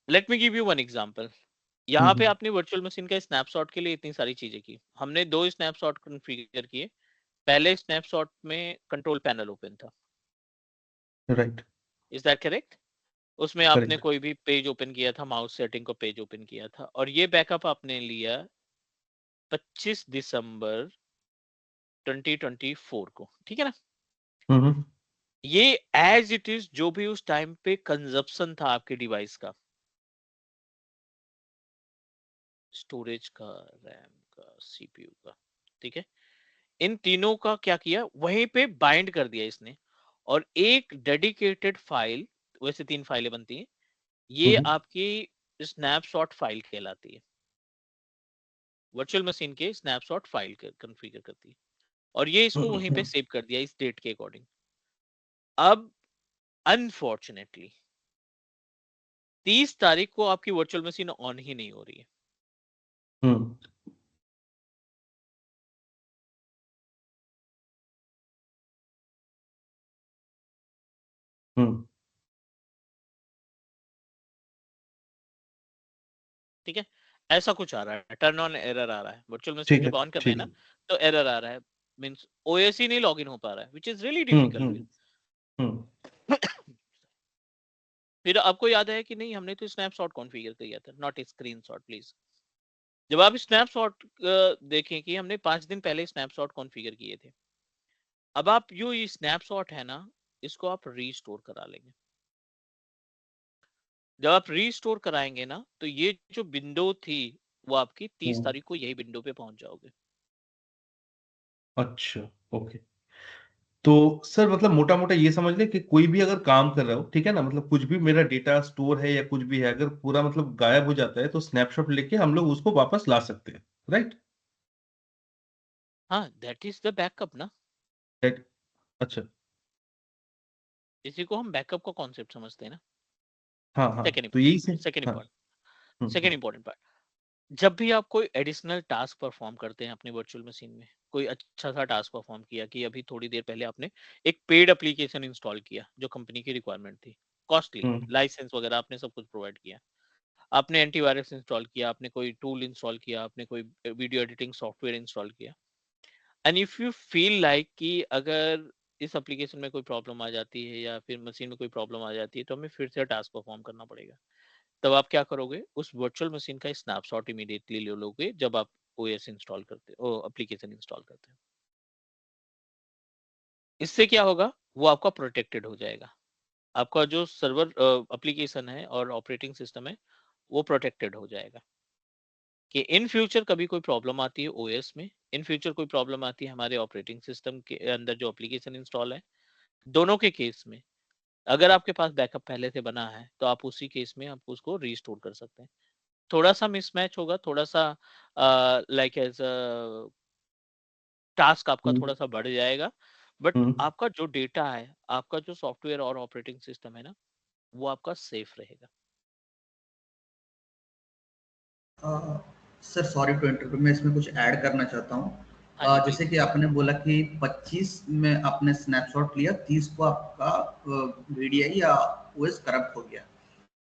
Speaker 1: Let me give you one example. यहाँ पे आपने वर्चुअल मशीन का स्नैपशॉट के लिए इतनी सारी चीजें की, हमने 2 स्नैपशॉट कॉन्फ़िगर किए। पहले स्नैपशॉट में कंट्रोल पैनल ओपन था,
Speaker 2: राइट।
Speaker 1: Is that correct? उसमें आपने
Speaker 2: करेक्ट।
Speaker 1: कोई भी पेज ओपन किया था, माउस सेटिंग को पेज ओपन किया था, और ये बैकअप आपने लिया 25 दिसंबर 2024 को। ठीक है ना?
Speaker 2: हम्म।
Speaker 1: ये एज इट इज जो भी उस टाइम पे कंजप्शन था आपके डिवाइस का, स्टोरेज का, रैम का, सीपीयू का, ठीक है, इन तीनों का क्या किया, वहीं पे बाइंड कर दिया इसने, और एक डेडिकेटेड फाइल, वैसे 3 फाइलें बनती हैं, ये
Speaker 2: हम्म।
Speaker 1: आपकी स्नैपशॉट फाइल कहलाती है। वर्चुअल मशीन के स्नैपशॉट फाइल कॉन्फ़िगर करती है, और ये इसको वहीं पे सेव कर दिया इस डेट के अकॉर्डिंग। अब अनफॉर्चुनेटली 30 तारीख को आपकी वर्चुअल मशीन ऑन ही नहीं हो रही है।
Speaker 2: हम्म। हम्म।
Speaker 1: ठीक है, ऐसा कुछ आ रहा है, टर्न ऑन एरर आ रहा है। वर्चुअल मशीन
Speaker 2: ठीक है,
Speaker 1: जब ऑन कर रहे हैं
Speaker 2: ठीक
Speaker 1: ना,
Speaker 2: है।
Speaker 1: तो एरर आ रहा है, मींस ओएस ही नहीं लॉगिन हो पा रहा है, which is really
Speaker 2: hmm.
Speaker 1: Difficult
Speaker 2: hmm. Hmm.
Speaker 1: फिर आपको याद है कि नहीं, हमने तो स्नैपशॉट कॉन्फ़िगर किया था, नॉट स्क्रीनशॉट प्लीज। जब आप स्नैपशॉट देखें कि हमने 5 दिन पहले स्नैपशॉट कॉन्फ़िगर किए थे, अब आप जो ये स्नैपशॉट है ना, इसको आप रीस्टोर करा लेंगे। जब आप रीस्टोर कराएंगे ना, तो ये जो विंडो थी वो आपकी 30 तारीख को यही विंडो पे पहुंच जाओगे।
Speaker 2: अच्छा, ओके। तो सर मतलब मोटा मोटा ये समझ ले कि कोई भी अगर काम कर रहा हो, ठीक है ना, मतलब कुछ भी मेरा डेटा स्टोर है या कुछ भी है, अगर पूरा मतलब गायब हो जाता है तो स्नैपशॉट लेके हम लोग उसको वापस ला सकते हैं, राइट?
Speaker 1: हाँ, दैट इज द बैकअप ना।
Speaker 2: अच्छा।
Speaker 1: इसी को हम बैकअप का कॉन्सेप्ट समझते हैं ना।
Speaker 2: हाँ हाँ,
Speaker 1: सेकेंड
Speaker 2: तो यही से।
Speaker 1: सेकेंड
Speaker 2: हाँ।
Speaker 1: इंपॉर्टेंट सेकेंड इंपॉर्टेंट पार्ट, जब भी आप कोई एडिशनल टास्क परफॉर्म करते हैं अपने वर्चुअल मशीन में, कोई अच्छा सा टास्क परफॉर्म किया कि अभी थोड़ी देर पहले आपने एक पेड एप्लीकेशन इंस्टॉल किया जो कंपनी की रिक्वायरमेंट थी, कॉस्टली
Speaker 2: हम्म
Speaker 1: लाइसेंस वगैरह आपने सब कुछ प्रोवाइड किया, आपने एंटीवायरस इंस्टॉल किया, आपने कोई टूल इंस्टॉल किया, आपने कोई वीडियो एडिटिंग सॉफ्टवेयर इंस्टॉल किया, and if you feel like कि अगर इस एप्लीकेशन में कोई प्रॉब्लम आ जाती है या फिर मशीन में कोई प्रॉब्लम आ जाती है तो हमें फिर से टास्क परफॉर्म करना पड़ेगा, तब आप क्या करोगे, उस वर्चुअल मशीन का स्नैपशॉट इमीडिएटली ले लोगे जब आप ओएस इंस्टॉल करते हो, एप्लीकेशन इंस्टॉल करते हो। इससे क्या होगा, वो आपका प्रोटेक्टेड हो जाएगा, आपका जो सर्वर एप्लीकेशन है और ऑपरेटिंग सिस्टम है वो प्रोटेक्टेड हो जाएगा कि इन फ्यूचर कभी कोई प्रॉब्लम आती है ओएस में, इन फ्यूचर कोई प्रॉब्लम आती है हमारे ऑपरेटिंग सिस्टम के अंदर जो एप्लीकेशन इंस्टॉल है, दोनों के केस में अगर आपके पास बैकअप पहले से बना है तो आप उसी केस में आप उसको रीस्टोर कर सकते हैं। थोड़ा सा मिसमैच होगा, थोड़ा सा लाइक एज टास्क आपका
Speaker 2: हम्म
Speaker 1: थोड़ा सा बढ़ जाएगा, बट
Speaker 2: हम्म।
Speaker 1: आपका जो डेटा है, आपका जो सॉफ्टवेयर और ऑपरेटिंग सिस्टम है ना, वो आपका सेफ रहेगा।
Speaker 3: सर सॉरी टू इंटरप्ट, मैं इसमें कुछ ऐड करना चाहता हूँ।
Speaker 1: हाँ जी
Speaker 3: जैसे
Speaker 1: प्लीज।
Speaker 3: कि आपने बोला कि 25 में आपने स्नैपशॉट लिया, 30 को आपका वीडीआई या ओएस करप्ट हो गया,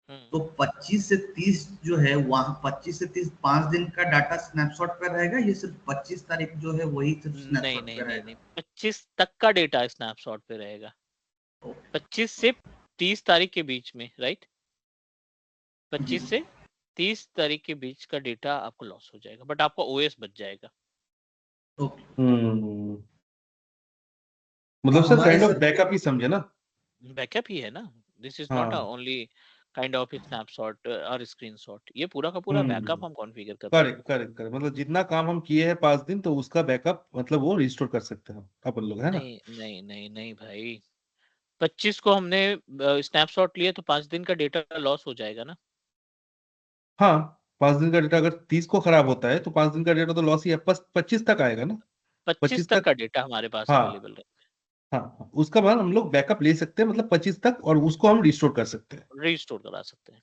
Speaker 1: हम्म।
Speaker 3: तो 25 से 30 जो है वहाँ 25 से 30 5 दिन का डाटा स्नैपशॉट पे रहेगा, ये सिर्फ 25 तारीख जो है वही सिर्फ
Speaker 1: नहीं
Speaker 3: स्नैपशॉट
Speaker 1: नहीं
Speaker 3: पे
Speaker 1: नहीं नहीं,
Speaker 3: रहेगा?
Speaker 1: 25 तक का डेटा स्नैपशॉट पे रहेगा, 25 से 30 तारीख के बीच में, राइट?
Speaker 3: जी
Speaker 1: 25 से 30 तारीख के बीच का डेटा आपको लॉस हो जाएगा, बट आपका ओएस बच जाएगा।
Speaker 3: ओके।
Speaker 2: हम्म। मतलब सर
Speaker 3: हमारे
Speaker 2: काइंड ऑफ
Speaker 3: सर
Speaker 2: बैकअप ही समझे ना।
Speaker 1: बैकअप ही है ना, दिस इज नॉट
Speaker 2: हाँ।
Speaker 1: ओनली काइंड ऑफ स्नैपशॉट और स्क्रीनशॉट, ये पूरा का पूरा
Speaker 2: हम्म।
Speaker 1: बैकअप हम कॉन्फ़िगर करते हैं।
Speaker 2: करेक्ट करेक्ट करेक्ट, मतलब जितना काम हम किए हैं 5 दिन तो उसका बैकअप मतलब वो रिस्टोर कर सकते हैं अपन लोग, है ना?
Speaker 1: नहीं नहीं नहीं नहीं भाई, 25 को हमने स्नैपशॉट लिए तो 5 दिन का डेटा लॉस हो जाएगा ना।
Speaker 2: हाँ, 5 दिन का डेटा अगर 30 को खराब होता है तो 5 दिन का डेटा तो लॉस ही है, 25 तक आएगा ना।
Speaker 1: 25
Speaker 2: 25
Speaker 1: तक
Speaker 2: तक।
Speaker 1: का डेटा हमारे पास
Speaker 2: हाँ
Speaker 1: अवेलेबल है,
Speaker 2: हाँ हाँ, उसका बाद हम लोग बैकअप ले सकते हैं, मतलब 25 तक, और उसको हम रिस्टोर कर सकते हैं।
Speaker 1: रीस्टोर करा सकते हैं।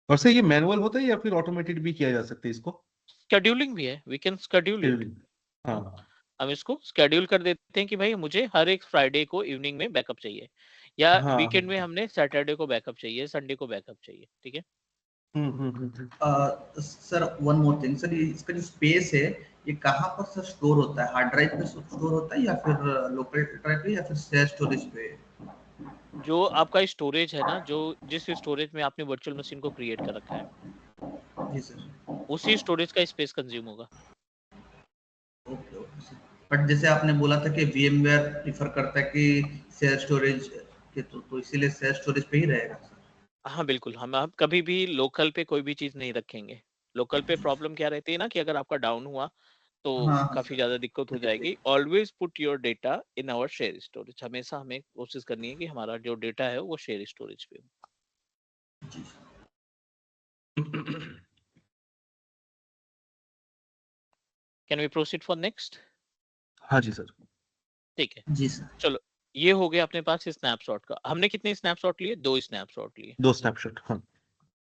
Speaker 2: और सर ये मैनुअल होता है या फिर ऑटोमेटेड भी किया जा सकता है इसको?
Speaker 1: शेड्यूलिंग भी है, we can schedule it.
Speaker 2: Scheduling. हाँ
Speaker 1: हम इसको शेड्यूल कर देते हैं कि भाई मुझे हर एक फ्राइडे को इवनिंग में बैकअप चाहिए, या
Speaker 2: हाँ
Speaker 1: वीकेंड में
Speaker 2: हाँ।
Speaker 1: हमने सैटरडे को बैकअप चाहिए, संडे को बैकअप चाहिए, ठीक है।
Speaker 3: Sir one more thing sir, ये इसका जो स्पेस है ये कहाँ पर सर स्टोर होता है? हार्ड ड्राइव पे स्टोर होता है या फिर लोकल ड्राइव पे या फिर शेयर स्टोरेज पे?
Speaker 1: जो आपका स्टोरेज है ना, जो जिस स्टोरेज में आपने वर्चुअल मशीन को क्रिएट कर रखा है,
Speaker 3: जी सर।
Speaker 1: उसी स्टोरेज का स्पेस कंज्यूम होगा।
Speaker 3: Okay okay sir. बट जैसे आपने बोला था कि VMware प्रीफर करता है कि शेयर स्टोरेज के, तो इसीलिए शेयर स्टोरेज पे ही रहेगा सर।
Speaker 1: हाँ बिल्कुल, हम कभी भी लोकल पे कोई भी चीज नहीं रखेंगे। लोकल पे प्रॉब्लम क्या रहती है ना कि अगर आपका डाउन हुआ तो
Speaker 3: हाँ हाँ
Speaker 1: काफी
Speaker 3: सर।
Speaker 1: ज्यादा दिक्कत हो जाएगी। Always put your data in our share storage, हमेशा हमें कोशिश करनी है कि हमारा जो डेटा है वो शेयर स्टोरेज पे हो।
Speaker 3: जी
Speaker 1: can we proceed for next?
Speaker 2: हाँ जी सर।
Speaker 1: ठीक है,
Speaker 3: जी सर।
Speaker 1: चलो। ये हो गया अपने पास स्नैपशॉट का, हमने कितने स्नैपशॉट लिए? 2 स्नैपशॉट लिए।
Speaker 2: 2 स्नैपशॉट, हाँ।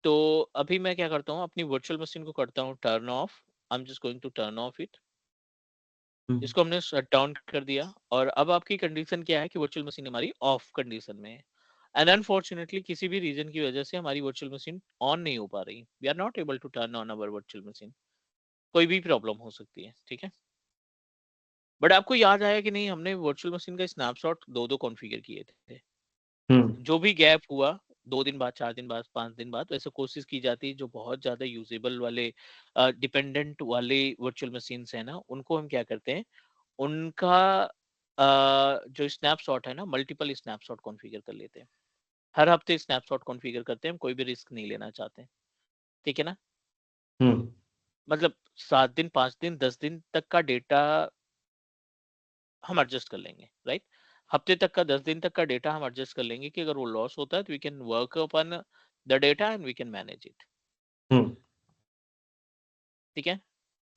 Speaker 1: तो अभी मैं क्या करता हूँ, अपनी वर्चुअल मशीन को करता हूँ turn off. I am just going to turn off it.
Speaker 2: Hmm
Speaker 1: इसको हमने शट डाउन कर दिया, और अब आपकी कंडीशन क्या है कि वर्चुअल मशीन हमारी ऑफ कंडीशन में है, एंड अनफॉर्चुनेटली किसी भी रीजन की वजह से हमारी वर्चुअल मशीन ऑन नहीं हो पा रही, we are not able to turn on our virtual machine. कोई भी प्रॉब्लम हो सकती है, ठीक है। बट आपको याद आया कि नहीं, हमने वर्चुअल मशीन का स्नैपशॉट दो दो कॉन्फ़िगर किए थे।
Speaker 2: हम्म
Speaker 1: जो भी गैप हुआ 2 दिन बाद, 4 दिन बाद, 5 दिन बाद, वैसे कोशिश की जाती है जो बहुत ज्यादा यूजेबल वाले डिपेंडेंट वाले वर्चुअल मशीन्स है ना, उनको हम क्या करते हैं, उनका जो स्नैपशॉट है ना, मल्टीपल स्नैपशॉट कॉन्फ़िगर कर लेते हैं। हर हफ्ते स्नैपशॉट कॉन्फ़िगर करते हैं, हम कोई भी रिस्क नहीं लेना चाहते, ठीक है ना?
Speaker 2: हम्म
Speaker 1: मतलब 7 दिन, 5 दिन, 10 दिन तक का डेटा हम एडजस्ट कर लेंगे, राइट? हफ्ते तक का, 10 दिन तक का डेटा हम एडजस्ट कर लेंगे कि अगर वो लॉस होता है तो we can work upon the data and we can manage it,
Speaker 2: hmm
Speaker 1: ठीक है?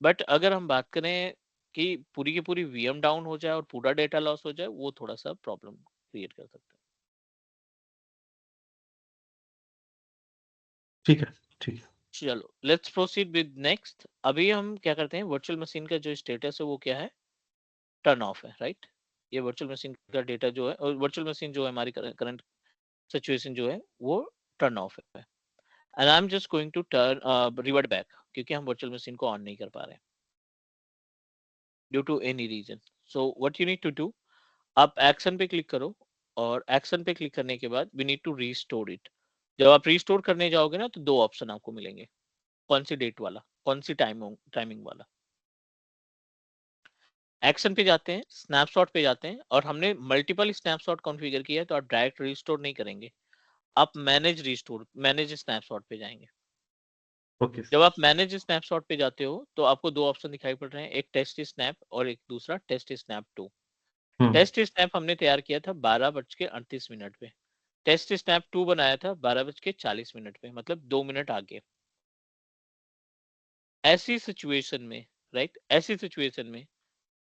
Speaker 1: बट अगर हम बात करें कि पूरी की पूरी वीएम डाउन हो जाए और पूरा डेटा लॉस हो जाए, वो थोड़ा सा प्रॉब्लम क्रिएट कर सकता है।
Speaker 2: ठीक है, ठीक है।
Speaker 1: चलो लेट्स प्रोसीड विद नेक्स्ट। अभी हम क्या करते हैं, वर्चुअल मशीन का जो स्टेटस है वो क्या है, टर्न ऑफ है, राइट? ये वर्चुअल मशीन का डेटा जो है, और वर्चुअल मशीन जो है हमारी करंट सिचुएशन जो है वो टर्न ऑफ है, and I am just going to turn revert back, क्योंकि हम वर्चुअल मशीन को ऑन नहीं कर पा रहे due to any reason. So what you need to do, आप एक्शन पे क्लिक करो, और एक्शन पे क्लिक करने के बाद we need to restore it. जब आप रीस्टोर करने जाओगे ना, तो 2 ऑप्शन आपको मिलेंगे, कौन सी डेट वाला, कौन सी टाइमिंग वाला। एक्शन पे जाते हैं, स्नैपशॉट पे जाते हैं, और हमने मल्टीपल स्नैपशॉट कॉन्फ़िगर किया है, तो आप डायरेक्ट रीस्टोर नहीं करेंगे, आप मैनेज स्नैपशॉट पे जाएंगे।
Speaker 2: ओके।
Speaker 1: जब आप मैनेज स्नैपशॉट पे जाते हो तो आपको 2 ऑप्शन दिखाई पड़ रहे हैं, एक टेस्ट स्नैप और एक दूसरा टेस्ट स्नैप 2।
Speaker 2: हम्म
Speaker 1: टेस्ट स्नैप हमने तैयार किया था 12:38 पे, टेस्ट स्नैप 2 बनाया था 12:40 पे, मतलब 2 मिनट आगे। ऐसी सिचुएशन में, राइट, ऐसी सिचुएशन में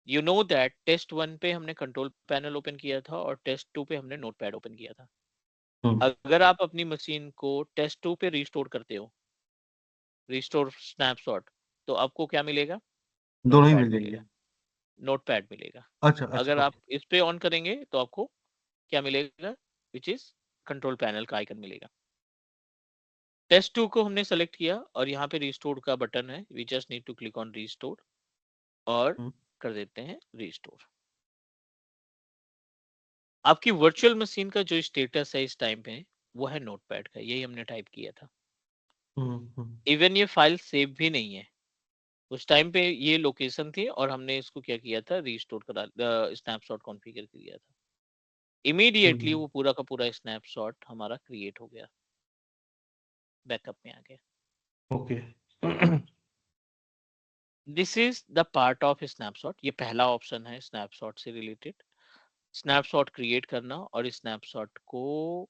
Speaker 1: यू नो दैट टेस्ट 1 पे हमने कंट्रोल पैनल ओपन किया था और टेस्ट 2 पे हमने नोटपैड ओपन किया था।
Speaker 2: हम्म
Speaker 1: अगर आप अपनी मशीन को टेस्ट 2 पे रिस्टोर करते हो, रिस्टोर स्नैपशॉट, तो आपको क्या मिलेगा,
Speaker 2: दोनों ही
Speaker 1: नोटपैड
Speaker 2: मिल
Speaker 1: मिलेगा,
Speaker 2: जाएंगे।
Speaker 1: नोटपैड मिलेगा।
Speaker 2: अच्छा अच्छा,
Speaker 1: अगर आप
Speaker 2: ओके।
Speaker 1: इस पे ऑन करेंगे तो आपको क्या मिलेगा, विच इज कंट्रोल पैनल का आइकन मिलेगा। टेस्ट 2 को हमने सेलेक्ट किया और यहाँ पे रिस्टोर का बटन है, we just need to click on restore और
Speaker 2: हम्म
Speaker 1: कर देते हैं रिस्टोर। आपकी वर्चुअल मशीन का जो स्टेटस है इस टाइम पे, वो है नोटपैड का, यही हमने टाइप किया था।
Speaker 2: हम्म।
Speaker 1: इवन ये फाइल सेव भी नहीं है, उस टाइम पे ये लोकेशन थी और हमने इसको क्या किया था, रिस्टोर करा, स्नैपशॉट कॉन्फ़िगर किया था। इमीडिएटली
Speaker 2: हम्म,
Speaker 1: वो पूरा का पूरा स्नैपशॉट हमारा क्रिएट हो गया, बैकअप में आ गया।
Speaker 2: Okay.
Speaker 1: This is the part of snapshot, ये पहला ऑप्शन है स्नैपशॉट से रिलेटेड, स्नैपशॉट क्रिएट करना और स्नैपशॉट को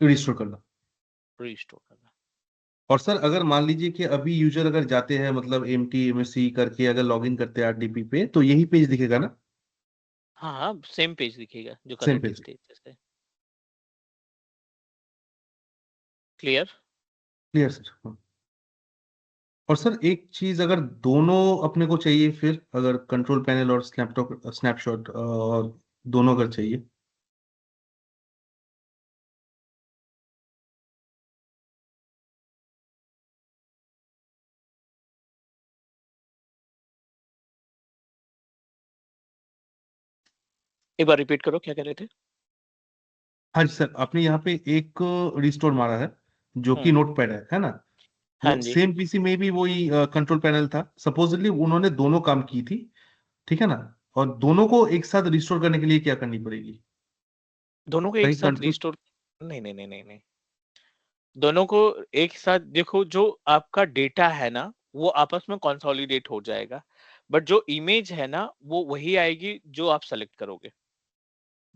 Speaker 2: रिस्टोर करना।
Speaker 1: रिस्टोर करना।
Speaker 2: और सर अगर मान लीजिए कि अभी यूजर अगर जाते हैं मतलब MT MSC करके अगर लॉगिन करते हैं RDP पे, तो यही पेज दिखेगा ना?
Speaker 1: हाँ हाँ, सेम पेज दिखेगा जो
Speaker 2: सेम
Speaker 1: करंट
Speaker 2: पेज।
Speaker 1: स्टेटस है। क्लियर?
Speaker 2: Clear sir. और सर एक चीज, अगर दोनों अपने को चाहिए, फिर अगर कंट्रोल पैनल और स्नैपशॉट और दोनों अगर चाहिए।
Speaker 1: एक बार रिपीट करो, क्या कह रहे थे?
Speaker 2: हाँ जी सर, आपने यहाँ पे एक रिस्टोर मारा है जो कि
Speaker 1: हम्म,
Speaker 2: नोटपैड है ना?
Speaker 1: हाँ
Speaker 2: वो
Speaker 1: जी।
Speaker 2: सेम पीसी में भी वही कंट्रोल पैनल था, सपोजिटली उन्होंने दोनों काम की थी, ठीक है ना? और दोनों को एक साथ रिस्टोर करने के लिए क्या करनी पड़ेगी?
Speaker 1: दोनों को एक
Speaker 2: कहीं
Speaker 1: साथ
Speaker 2: कंट्रोल।
Speaker 1: रिस्टोर, नहीं नहीं नहीं नहीं नहीं, दोनों को एक साथ देखो, जो आपका डेटा है ना वो आपस में कंसोलिडेट हो जाएगा, बट जो इमेज है ना वो वही आएगी जो आप सेलेक्ट करोगे,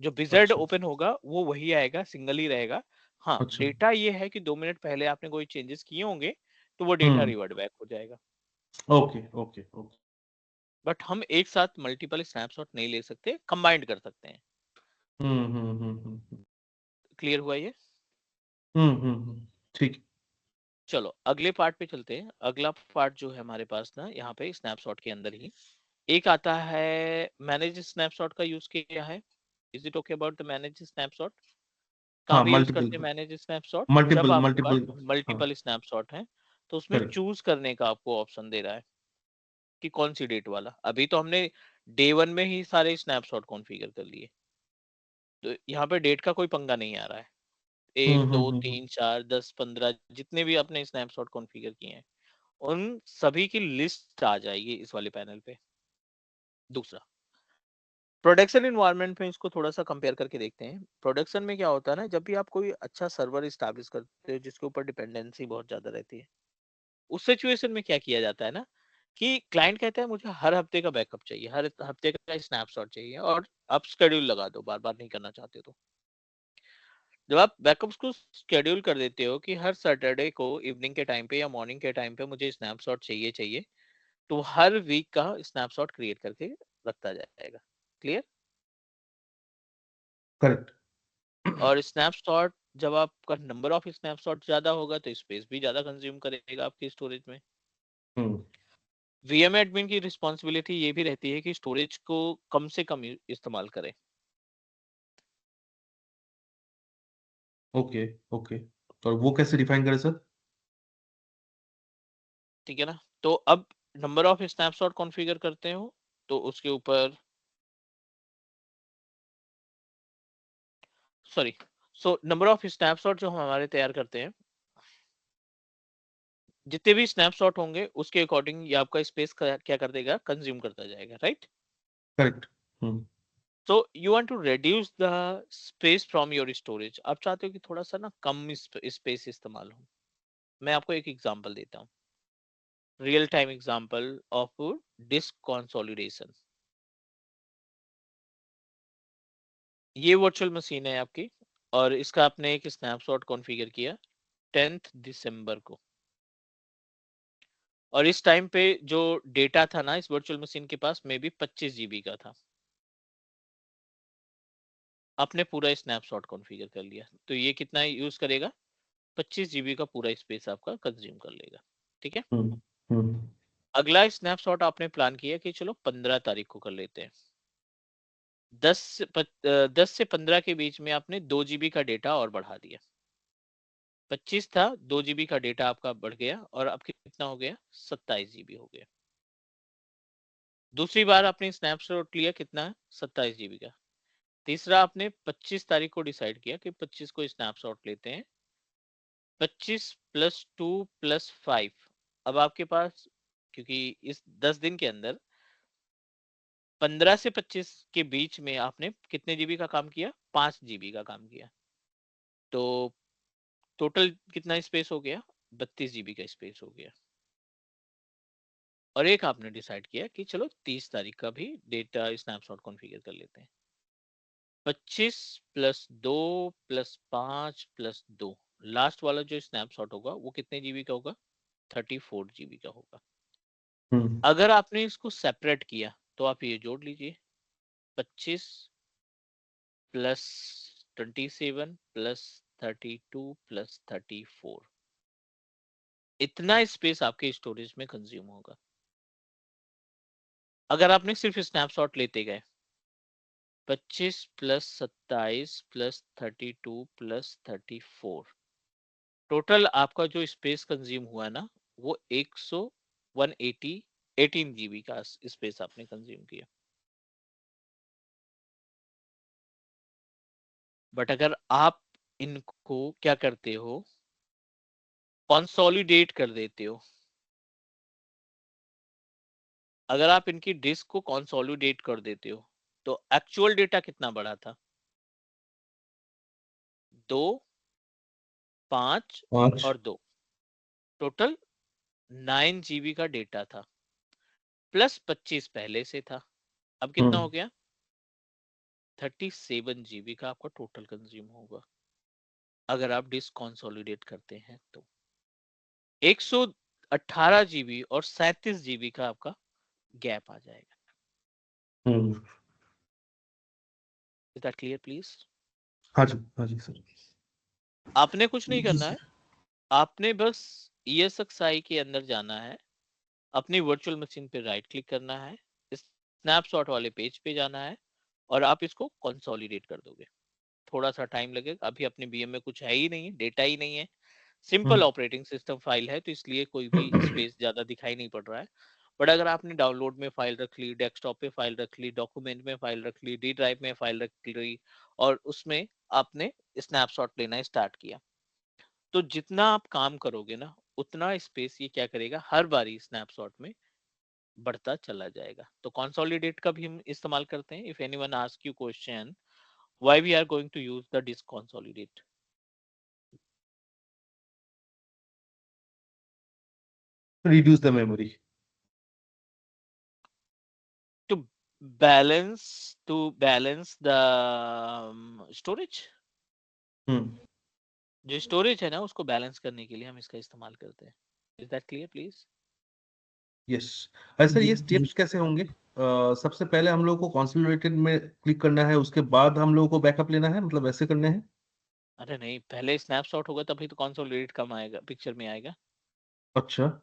Speaker 1: जो विजार्ड
Speaker 2: अच्छा
Speaker 1: ओपन होगा वो वही आएगा, सिंगल ही रहेगा। हाँ,
Speaker 2: अच्छा।
Speaker 1: डेटा ये है कि 2 मिनट पहले आपने कोई चेंजेस किए होंगे तो वो डेटा
Speaker 2: हम्म।
Speaker 1: रिवर्ट बैक हो जाएगा।
Speaker 2: Okay okay okay.
Speaker 1: बट हम एक साथ मल्टीपल स्नैपशॉट नहीं ले सकते, कंबाइंड कर सकते हैं।
Speaker 2: हम्म।
Speaker 1: क्लियर हुआ ये?
Speaker 2: ठीक।
Speaker 1: चलो अगले पार्ट पे चलते हैं। अगला पार्ट जो है हमारे पास ना, यहाँ पे स्नैपशॉट के अंदर ही एक आता है, मैनेज स्नैपशॉट का यूज किया है। Is it okay about the manage snapshot? कहाँ
Speaker 2: हाँ,
Speaker 1: पे यूज
Speaker 2: मल्टीपल
Speaker 1: करते हैं मैनेज स्नैपशॉट? जब
Speaker 2: मल्टीपल
Speaker 1: आपके पास
Speaker 2: मल्टीपल। हाँ,
Speaker 1: मल्टीपल स्नैपशॉट है तो उसमें
Speaker 2: करेक्ट।
Speaker 1: चूज करने का आपको ऑप्शन दे रहा है कि कौन सी डेट वाला। अभी तो हमने डे 1 में ही सारे स्नैपशॉट कॉन्फ़िगर कर लिए, तो यहाँ पे डेट का कोई पंगा नहीं आ रहा है। 1 2 3 4 10 15 जितने भी आपने स्नैपशॉट कॉन्फ़िगर किए हैं उन सभी की लिस्ट आ जाएगी इस वाले पैनल पे। दूसरा, प्रोडक्शन इन्वायरमेंट में इसको थोड़ा सा कंपेयर करके देखते हैं। प्रोडक्शन में क्या होता है ना, जब भी आप कोई अच्छा सर्वर इस्टेब्लिश करते हो जिसके ऊपर डिपेंडेंसी बहुत ज्यादा रहती है, उस सिचुएशन में क्या किया जाता है ना कि क्लाइंट कहता है मुझे हर हफ्ते का बैकअप चाहिए, हर हफ्ते का स्नैपशॉट चाहिए, और आप शेड्यूल लगा दो, बार बार नहीं करना चाहते तो। जब आप बैकअप्स को शेड्यूल कर देते हो कि हर सैटरडे को इवनिंग के टाइम पे या मॉर्निंग के टाइम पे मुझे स्नैपशॉट चाहिए चाहिए, तो हर वीक का स्नैपशॉट क्रिएट करके रखता जाएगा। क्लियर?
Speaker 2: करेक्ट।
Speaker 1: और स्नैपशॉट, जब आपका नंबर ऑफ स्नैपशॉट ज्यादा होगा तो स्पेस भी ज्यादा कंज्यूम करेगा आपकी स्टोरेज में। वीएम एडमिन की रिस्पॉन्सिबिलिटी ये भी रहती है कि स्टोरेज को कम से कम इस्तेमाल करें।
Speaker 2: ओके ओके, और वो कैसे डिफाइन करें सर?
Speaker 1: ठीक है ना? तो अब नंबर ऑफ स्नैपशॉट कॉन्फ़िगर करते हो तो उसके ऊपर, sorry, so number of snapshot जो हम हमारे तैयार करते हैं, जितने भी स्नैपशॉट होंगे उसके अकॉर्डिंग ये आपका स्पेस क्या कर देगा, कंज्यूम करता जाएगा, right?
Speaker 2: Correct.
Speaker 1: So you want to reduce the space from your storage. आप चाहते हो कि थोड़ा सा ना कम स्पेस इस्तेमाल हो। मैं आपको एक एग्जांपल देता हूँ, real time example of disk consolidation. ये वर्चुअल मशीन है आपकी, और इसका आपने एक स्नैपशॉट कॉन्फ़िगर किया 10th दिसंबर को, और इस टाइम पे जो डेटा था ना इस वर्चुअल मशीन के पास में भी 25 जीबी का था। आपने पूरा स्नैपशॉट कॉन्फ़िगर कर लिया, तो ये कितना यूज करेगा, 25 जीबी का पूरा स्पेस आपका कंज्यूम कर लेगा। ठीक है? अगला स्नैपशॉट आपने प्लान किया कि चलो 15 तारीख को कर लेते हैं। 10 से 15 के बीच में आपने 2 जीबी का डेटा और बढ़ा दिया। 25 था, 2 जीबी का डेटा आपका बढ़ गया, और अब कितना हो गया, 27 जीबी हो गया। दूसरी बार आपने स्नैपशॉट लिया, कितना है, 27 जीबी का। तीसरा आपने 25 तारीख को डिसाइड किया कि 25 को स्नैपशॉट लेते हैं, 25 प्लस 2 प्लस 5। अब आपके पास, क्योंकि इस 10 दिन के अंदर 15 से 25 के बीच में आपने कितने जीबी का काम किया, 5 जीबी का काम किया, तो टोटल कितना स्पेस हो गया, 32 जीबी का स्पेस हो गया। और एक आपने डिसाइड किया कि चलो 30 तारीख का भी डेटा स्नैपशॉट कॉन्फ़िगर कर लेते हैं। 25 प्लस 2 प्लस 5 प्लस 2, लास्ट वाला जो स्नैपशॉट होगा वो कितने जीबी का होगा, 34 जीबी का होगा। अगर आपने इसको सेपरेट किया तो आप ये जोड़ लीजिए, 25 प्लस 27 प्लस 32 प्लस 34, इतना स्पेस आपके स्टोरेज में कंज्यूम होगा। अगर आपने सिर्फ स्नैपशॉट लेते गए, 25 प्लस 27 प्लस 32 प्लस 34, टोटल आपका जो स्पेस कंज्यूम हुआ ना, वो 180 18 जीबी का स्पेस आपने कंज्यूम किया। बट अगर आप इनको क्या करते हो, कंसोलिडेट कर देते हो, अगर आप इनकी डिस्क को कंसोलिडेट कर देते हो, तो एक्चुअल डेटा कितना बड़ा था, 2 5
Speaker 2: 5।
Speaker 1: और 2, टोटल 9 जीबी का डेटा था, प्लस 25 पहले से था। अब कितना हो गया, 37 जीबी का आपका टोटल कंज्यूम होगा अगर आप डिस्क कंसोलिडेट करते हैं तो। 118 जीबी और 37 जीबी का आपका गैप आ जाएगा। Is that clear please?
Speaker 2: हाँ जी सर।
Speaker 1: आपने कुछ नहीं करना है, आपने बस ESXi के अंदर जाना है, अपनी वर्चुअल मशीन पे राइट क्लिक करना है, स्नैपशॉट वाले पेज पे जाना है, और आप इसको कंसोलिडेट कर दोगे। थोड़ा सा टाइम लगेगा, अभी अपने बीएम में कुछ है ही नहीं है, डेटा ही नहीं है, सिंपल ऑपरेटिंग सिस्टम फाइल है, तो इसलिए कोई भी स्पेस ज्यादा दिखाई नहीं पड़ रहा है। बट अगर आपने डाउनलोड में फाइल रख ली, डेस्कटॉप पे फाइल रख ली, डॉक्यूमेंट में फाइल रख ली, डी ड्राइव में फाइल रख ली और उसमें आपने स्नैपशॉट लेना स्टार्ट किया, तो जितना आप काम करोगे ना उतना स्पेस ये क्या करेगा, हर बारी स्नैपशॉट में बढ़ता चला जाएगा। तो कंसोलिडेट का भी हम इस्तेमाल करते हैं। If anyone ask you question why we are going to use the disk consolidate,
Speaker 2: reduce the memory.
Speaker 1: to balance the storage।
Speaker 2: Hmm.
Speaker 1: जो स्टोरेज है ना उसको बैलेंस करने के लिए हम इसका इस्तेमाल करते हैं। Is that clear please?
Speaker 2: Yes. अरे सर,
Speaker 3: जी
Speaker 2: ये
Speaker 3: जी
Speaker 2: स्टेप्स कैसे होंगे? सबसे पहले हम लोग को कंसोलिडेटेड में क्लिक करना है, उसके बाद हम लोगों को बैकअप लेना है, मतलब ऐसे करने हैं?
Speaker 1: अरे नहीं, पहले स्नैपशॉट होगा तभी तो कंसोलिडेट कम आएगा, पिक्चर में आएगा।
Speaker 2: अच्छा।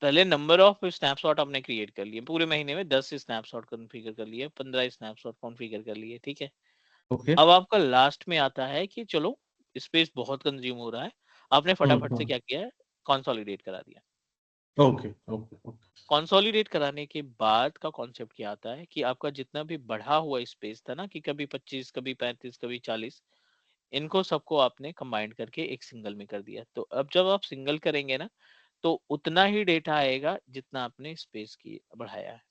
Speaker 1: पहले नंबर ऑफ स्नैपशॉट आपने क्रिएट कर लिए, पूरे महीने में 10 स्नैपशॉट कॉन्फ़िगर कर लिए, 15 स्नैपशॉट कॉन्फ़िगर कर लिए, ठीक है।
Speaker 2: ओके।
Speaker 1: अब आपका लास्ट में आता है कि चलो स्पेस बहुत कंज्यूम हो रहा है, आपने फटाफट से
Speaker 2: हम्म।
Speaker 1: क्या किया है, कंसोलिडेट करा दिया।
Speaker 2: Okay okay okay.
Speaker 1: कंसोलिडेट कराने के बाद का कॉन्सेप्ट क्या आता है कि आपका जितना भी बढ़ा हुआ स्पेस था ना, कि कभी 25, कभी 35, कभी 40, इनको सबको आपने कंबाइंड करके एक सिंगल में कर दिया। तो अब जब आप सिंगल करेंगे ना तो उतना ही डेटा आएगा जितना आपने स्पेस की बढ़ाया है।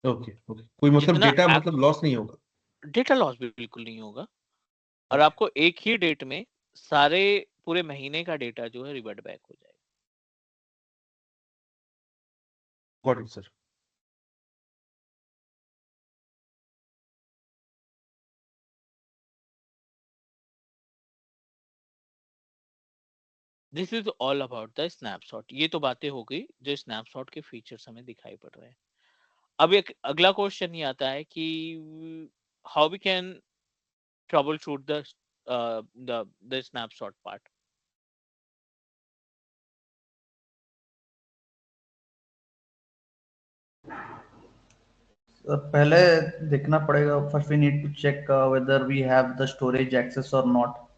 Speaker 2: ओके ओके, कोई मतलब
Speaker 1: जितना
Speaker 2: डेटा मतलब लॉस नहीं होगा?
Speaker 1: डेटा लॉस भी बिल्कुल नहीं होगा, और
Speaker 2: ओके,
Speaker 1: आपको एक ही डेट में सारे पूरे महीने का डेटा जो है रिवर्ट बैक हो जाएगा।
Speaker 2: Got it sir.
Speaker 1: This is all about the snapshot. ये तो बातें हो गई जो स्नैपशॉट के फीचर्स हमें दिखाई पड़ रहे हैं। अब एक अगला क्वेश्चन ये आता है कि how we can troubleshoot the snapshot part.
Speaker 3: पहले देखना पड़ेगा, first we need to check whether we have the storage access और not,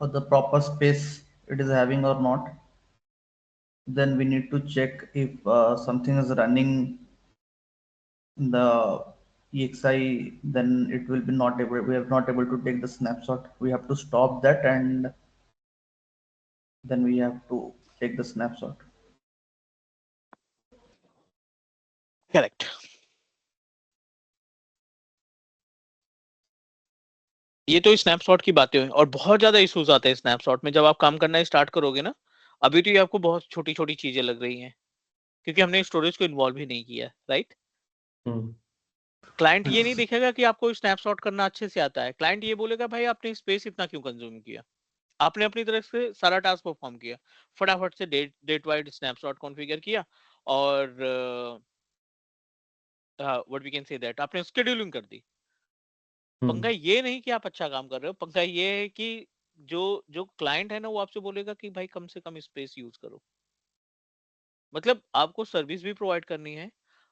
Speaker 3: or the proper space it is having or not. Then we need to check if something is running in the EXI, then it will be not able, we are not able to take the snapshot. We have to stop that and then we have to take the snapshot.
Speaker 1: Correct. ये तो snapshot की बातें हुई, और बहुत ज्यादा issues आते हैं स्नैपशॉट में जब आप काम करना स्टार्ट करोगे ना। अभी तो ये आपको बहुत छोटी छोटी चीजें लग रही हैं क्योंकि हमने स्टोरेज को इन्वॉल्व ही नहीं किया, राइट।
Speaker 2: हम्म।
Speaker 1: क्लाइंट
Speaker 3: हाँ
Speaker 1: ये
Speaker 3: जी
Speaker 1: नहीं
Speaker 3: सर।
Speaker 1: देखेगा कि आपको स्नैपशॉट करना अच्छे से आता है, क्लाइंट ये बोलेगा भाई आपने स्पेस इतना क्यों कंज्यूम किया। आपने अपनी तरफ से सारा टास्क परफॉर्म किया, फटाफट से डेट वाइड स्नैपशॉट कॉन्फ़िगर किया, और what we can say that आपने शेड्यूलिंग कर दी। पंगा
Speaker 2: हम्म।
Speaker 1: ये नहीं कि आप अच्छा काम कर रहे हो, पंगा ये है कि जो जो क्लाइंट है ना वो आपसे बोलेगा कि भाई कम से कम स्पेस यूज करो। मतलब आपको सर्विस भी प्रोवाइड करनी है,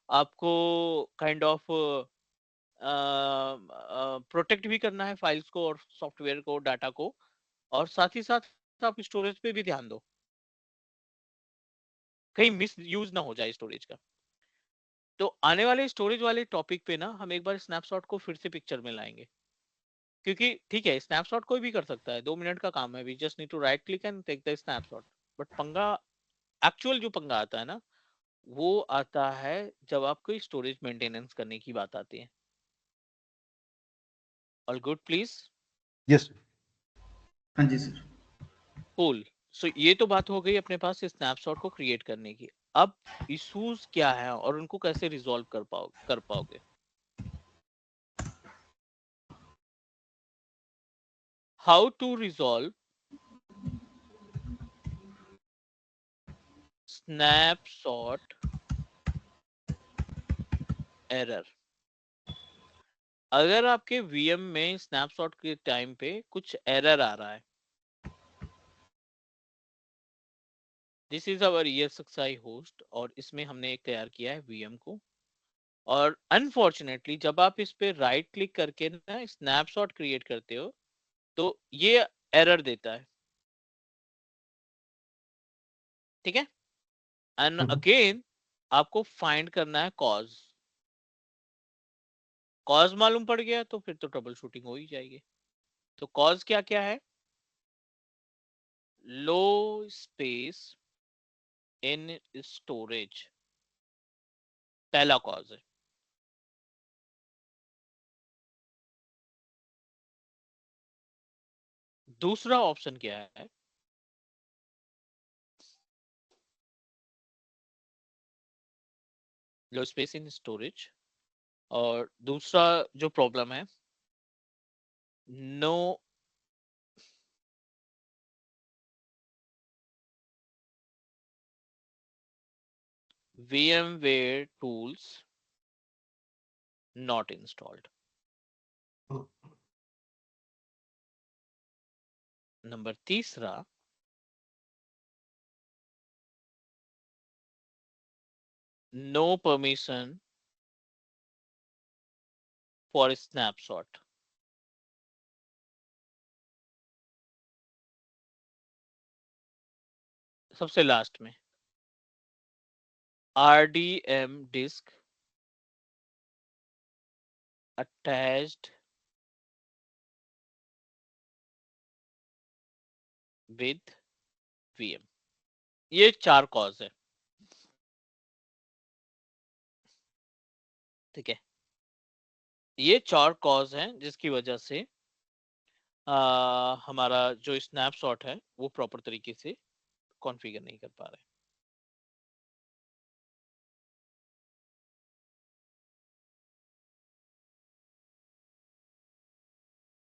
Speaker 1: आपको काइंड ऑफ प्रोटेक्ट भी करना है फाइल्स को और सॉफ्टवेयर को, डाटा को, और साथ ही साथ आप स्टोरेज पे भी ध्यान दो, कहीं मिस यूज ना हो जाए स्टोरेज का। तो आने वाले स्टोरेज वाले टॉपिक पे ना हम एक बार स्नैपशॉट को फिर से पिक्चर में लाएंगे, क्योंकि ठीक है स्नैपशॉट कोई भी कर सकता है, 2 मिनट का काम है, we just need to right click and take the snapshot. But पंगा, एक्चुअल जो पंगा आता है ना वो आता है जब आपको स्टोरेज मेंटेनेंस करने की बात आती है। All good please?
Speaker 2: यस।
Speaker 3: हाँ जी सर।
Speaker 1: कूल। सो ये तो बात हो गई अपने पास स्नैपशॉट को क्रिएट करने की। अब इश्यूज क्या है और उनको कैसे रिजॉल्व कर पाओगे। How to resolve snapshot error. अगर आपके वीएम में स्नैपशॉट के टाइम पे कुछ एरर आ रहा है, this is our ESXi host, और इसमें हमने एक तैयार किया है वीएम को, और अनफॉर्चुनेटली जब आप इस पे राइट क्लिक करके ना स्नैपशॉट क्रिएट करते हो तो ये एरर देता है। ठीक है। एंड अगेन आपको फाइंड करना है कॉज। कॉज मालूम पड़ गया तो फिर तो ट्रबल शूटिंग हो ही जाएगी। तो कॉज क्या क्या है? लो स्पेस इन स्टोरेज पहला कॉज है। दूसरा ऑप्शन क्या है? Low space in storage. और दूसरा जो प्रॉब्लम है, no VMware tools not installed. Number तीसरा, no permission for a snapshot. सबसे लास्ट में RDM disk attached with VM। ये 4 कॉज है, ठीक है। ये 4 कॉज हैं जिसकी वजह से हमारा जो स्नैपशॉट है वो प्रॉपर तरीके से कॉन्फ़िगर नहीं कर पा रहे।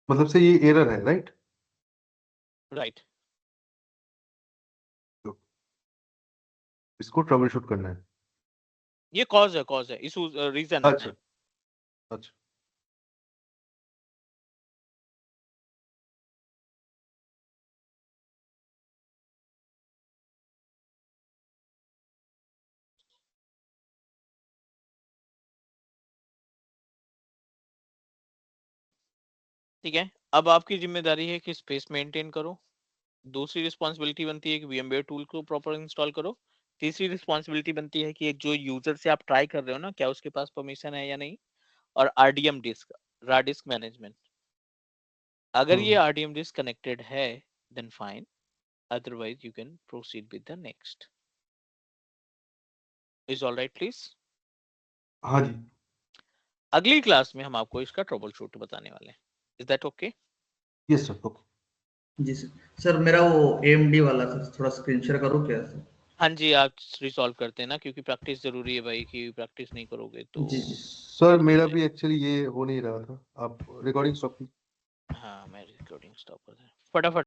Speaker 2: मतलब से ये एरर है, राइट?
Speaker 1: राइट।
Speaker 2: इसको ट्रबल शूट करना है।
Speaker 1: ये कॉज है, इशू रीजन है।
Speaker 2: अच्छा अच्छा।
Speaker 1: ठीक है, अब आपकी जिम्मेदारी है कि स्पेस मेंटेन करो। दूसरी रिस्पॉन्सिबिलिटी बनती है कि VMware टूल को प्रॉपर इंस्टॉल करो। तीसरी रिस्पॉन्सिबिलिटी बनती है कि एक जो यूजर से आप ट्राई कर रहे हो ना, क्या उसके पास परमिशन है या नहीं। और RDM disk, raw disk management, अगर ये RDM डिस्क कनेक्टेड है then fine, otherwise you can proceed with the next. Is all right please?
Speaker 2: हाँ जी।
Speaker 1: अगली क्लास में हम आपको इसका ट्रबल शूट बताने वाले हैं। Is that okay?
Speaker 2: Yes sir, okay.
Speaker 3: जी सर। सर मेरा वो AMD वाला सर थोड़ा स्क्रीन शेयर करूँ क्या सर?
Speaker 1: हाँ जी, आप रिसॉल्व करते हैं ना, क्योंकि प्रैक्टिस जरूरी है भाई, कि प्रैक्टिस नहीं करोगे तो
Speaker 3: जी जी
Speaker 2: सर
Speaker 1: दिक्कत हो
Speaker 2: मेरा भी
Speaker 1: जाएगी।
Speaker 2: एक्चुअली ये हो नहीं रहा था। आप रिकॉर्डिंग स्टॉप
Speaker 1: हाँ, मैं रिकॉर्डिंग स्टॉप कर दें फटाफट।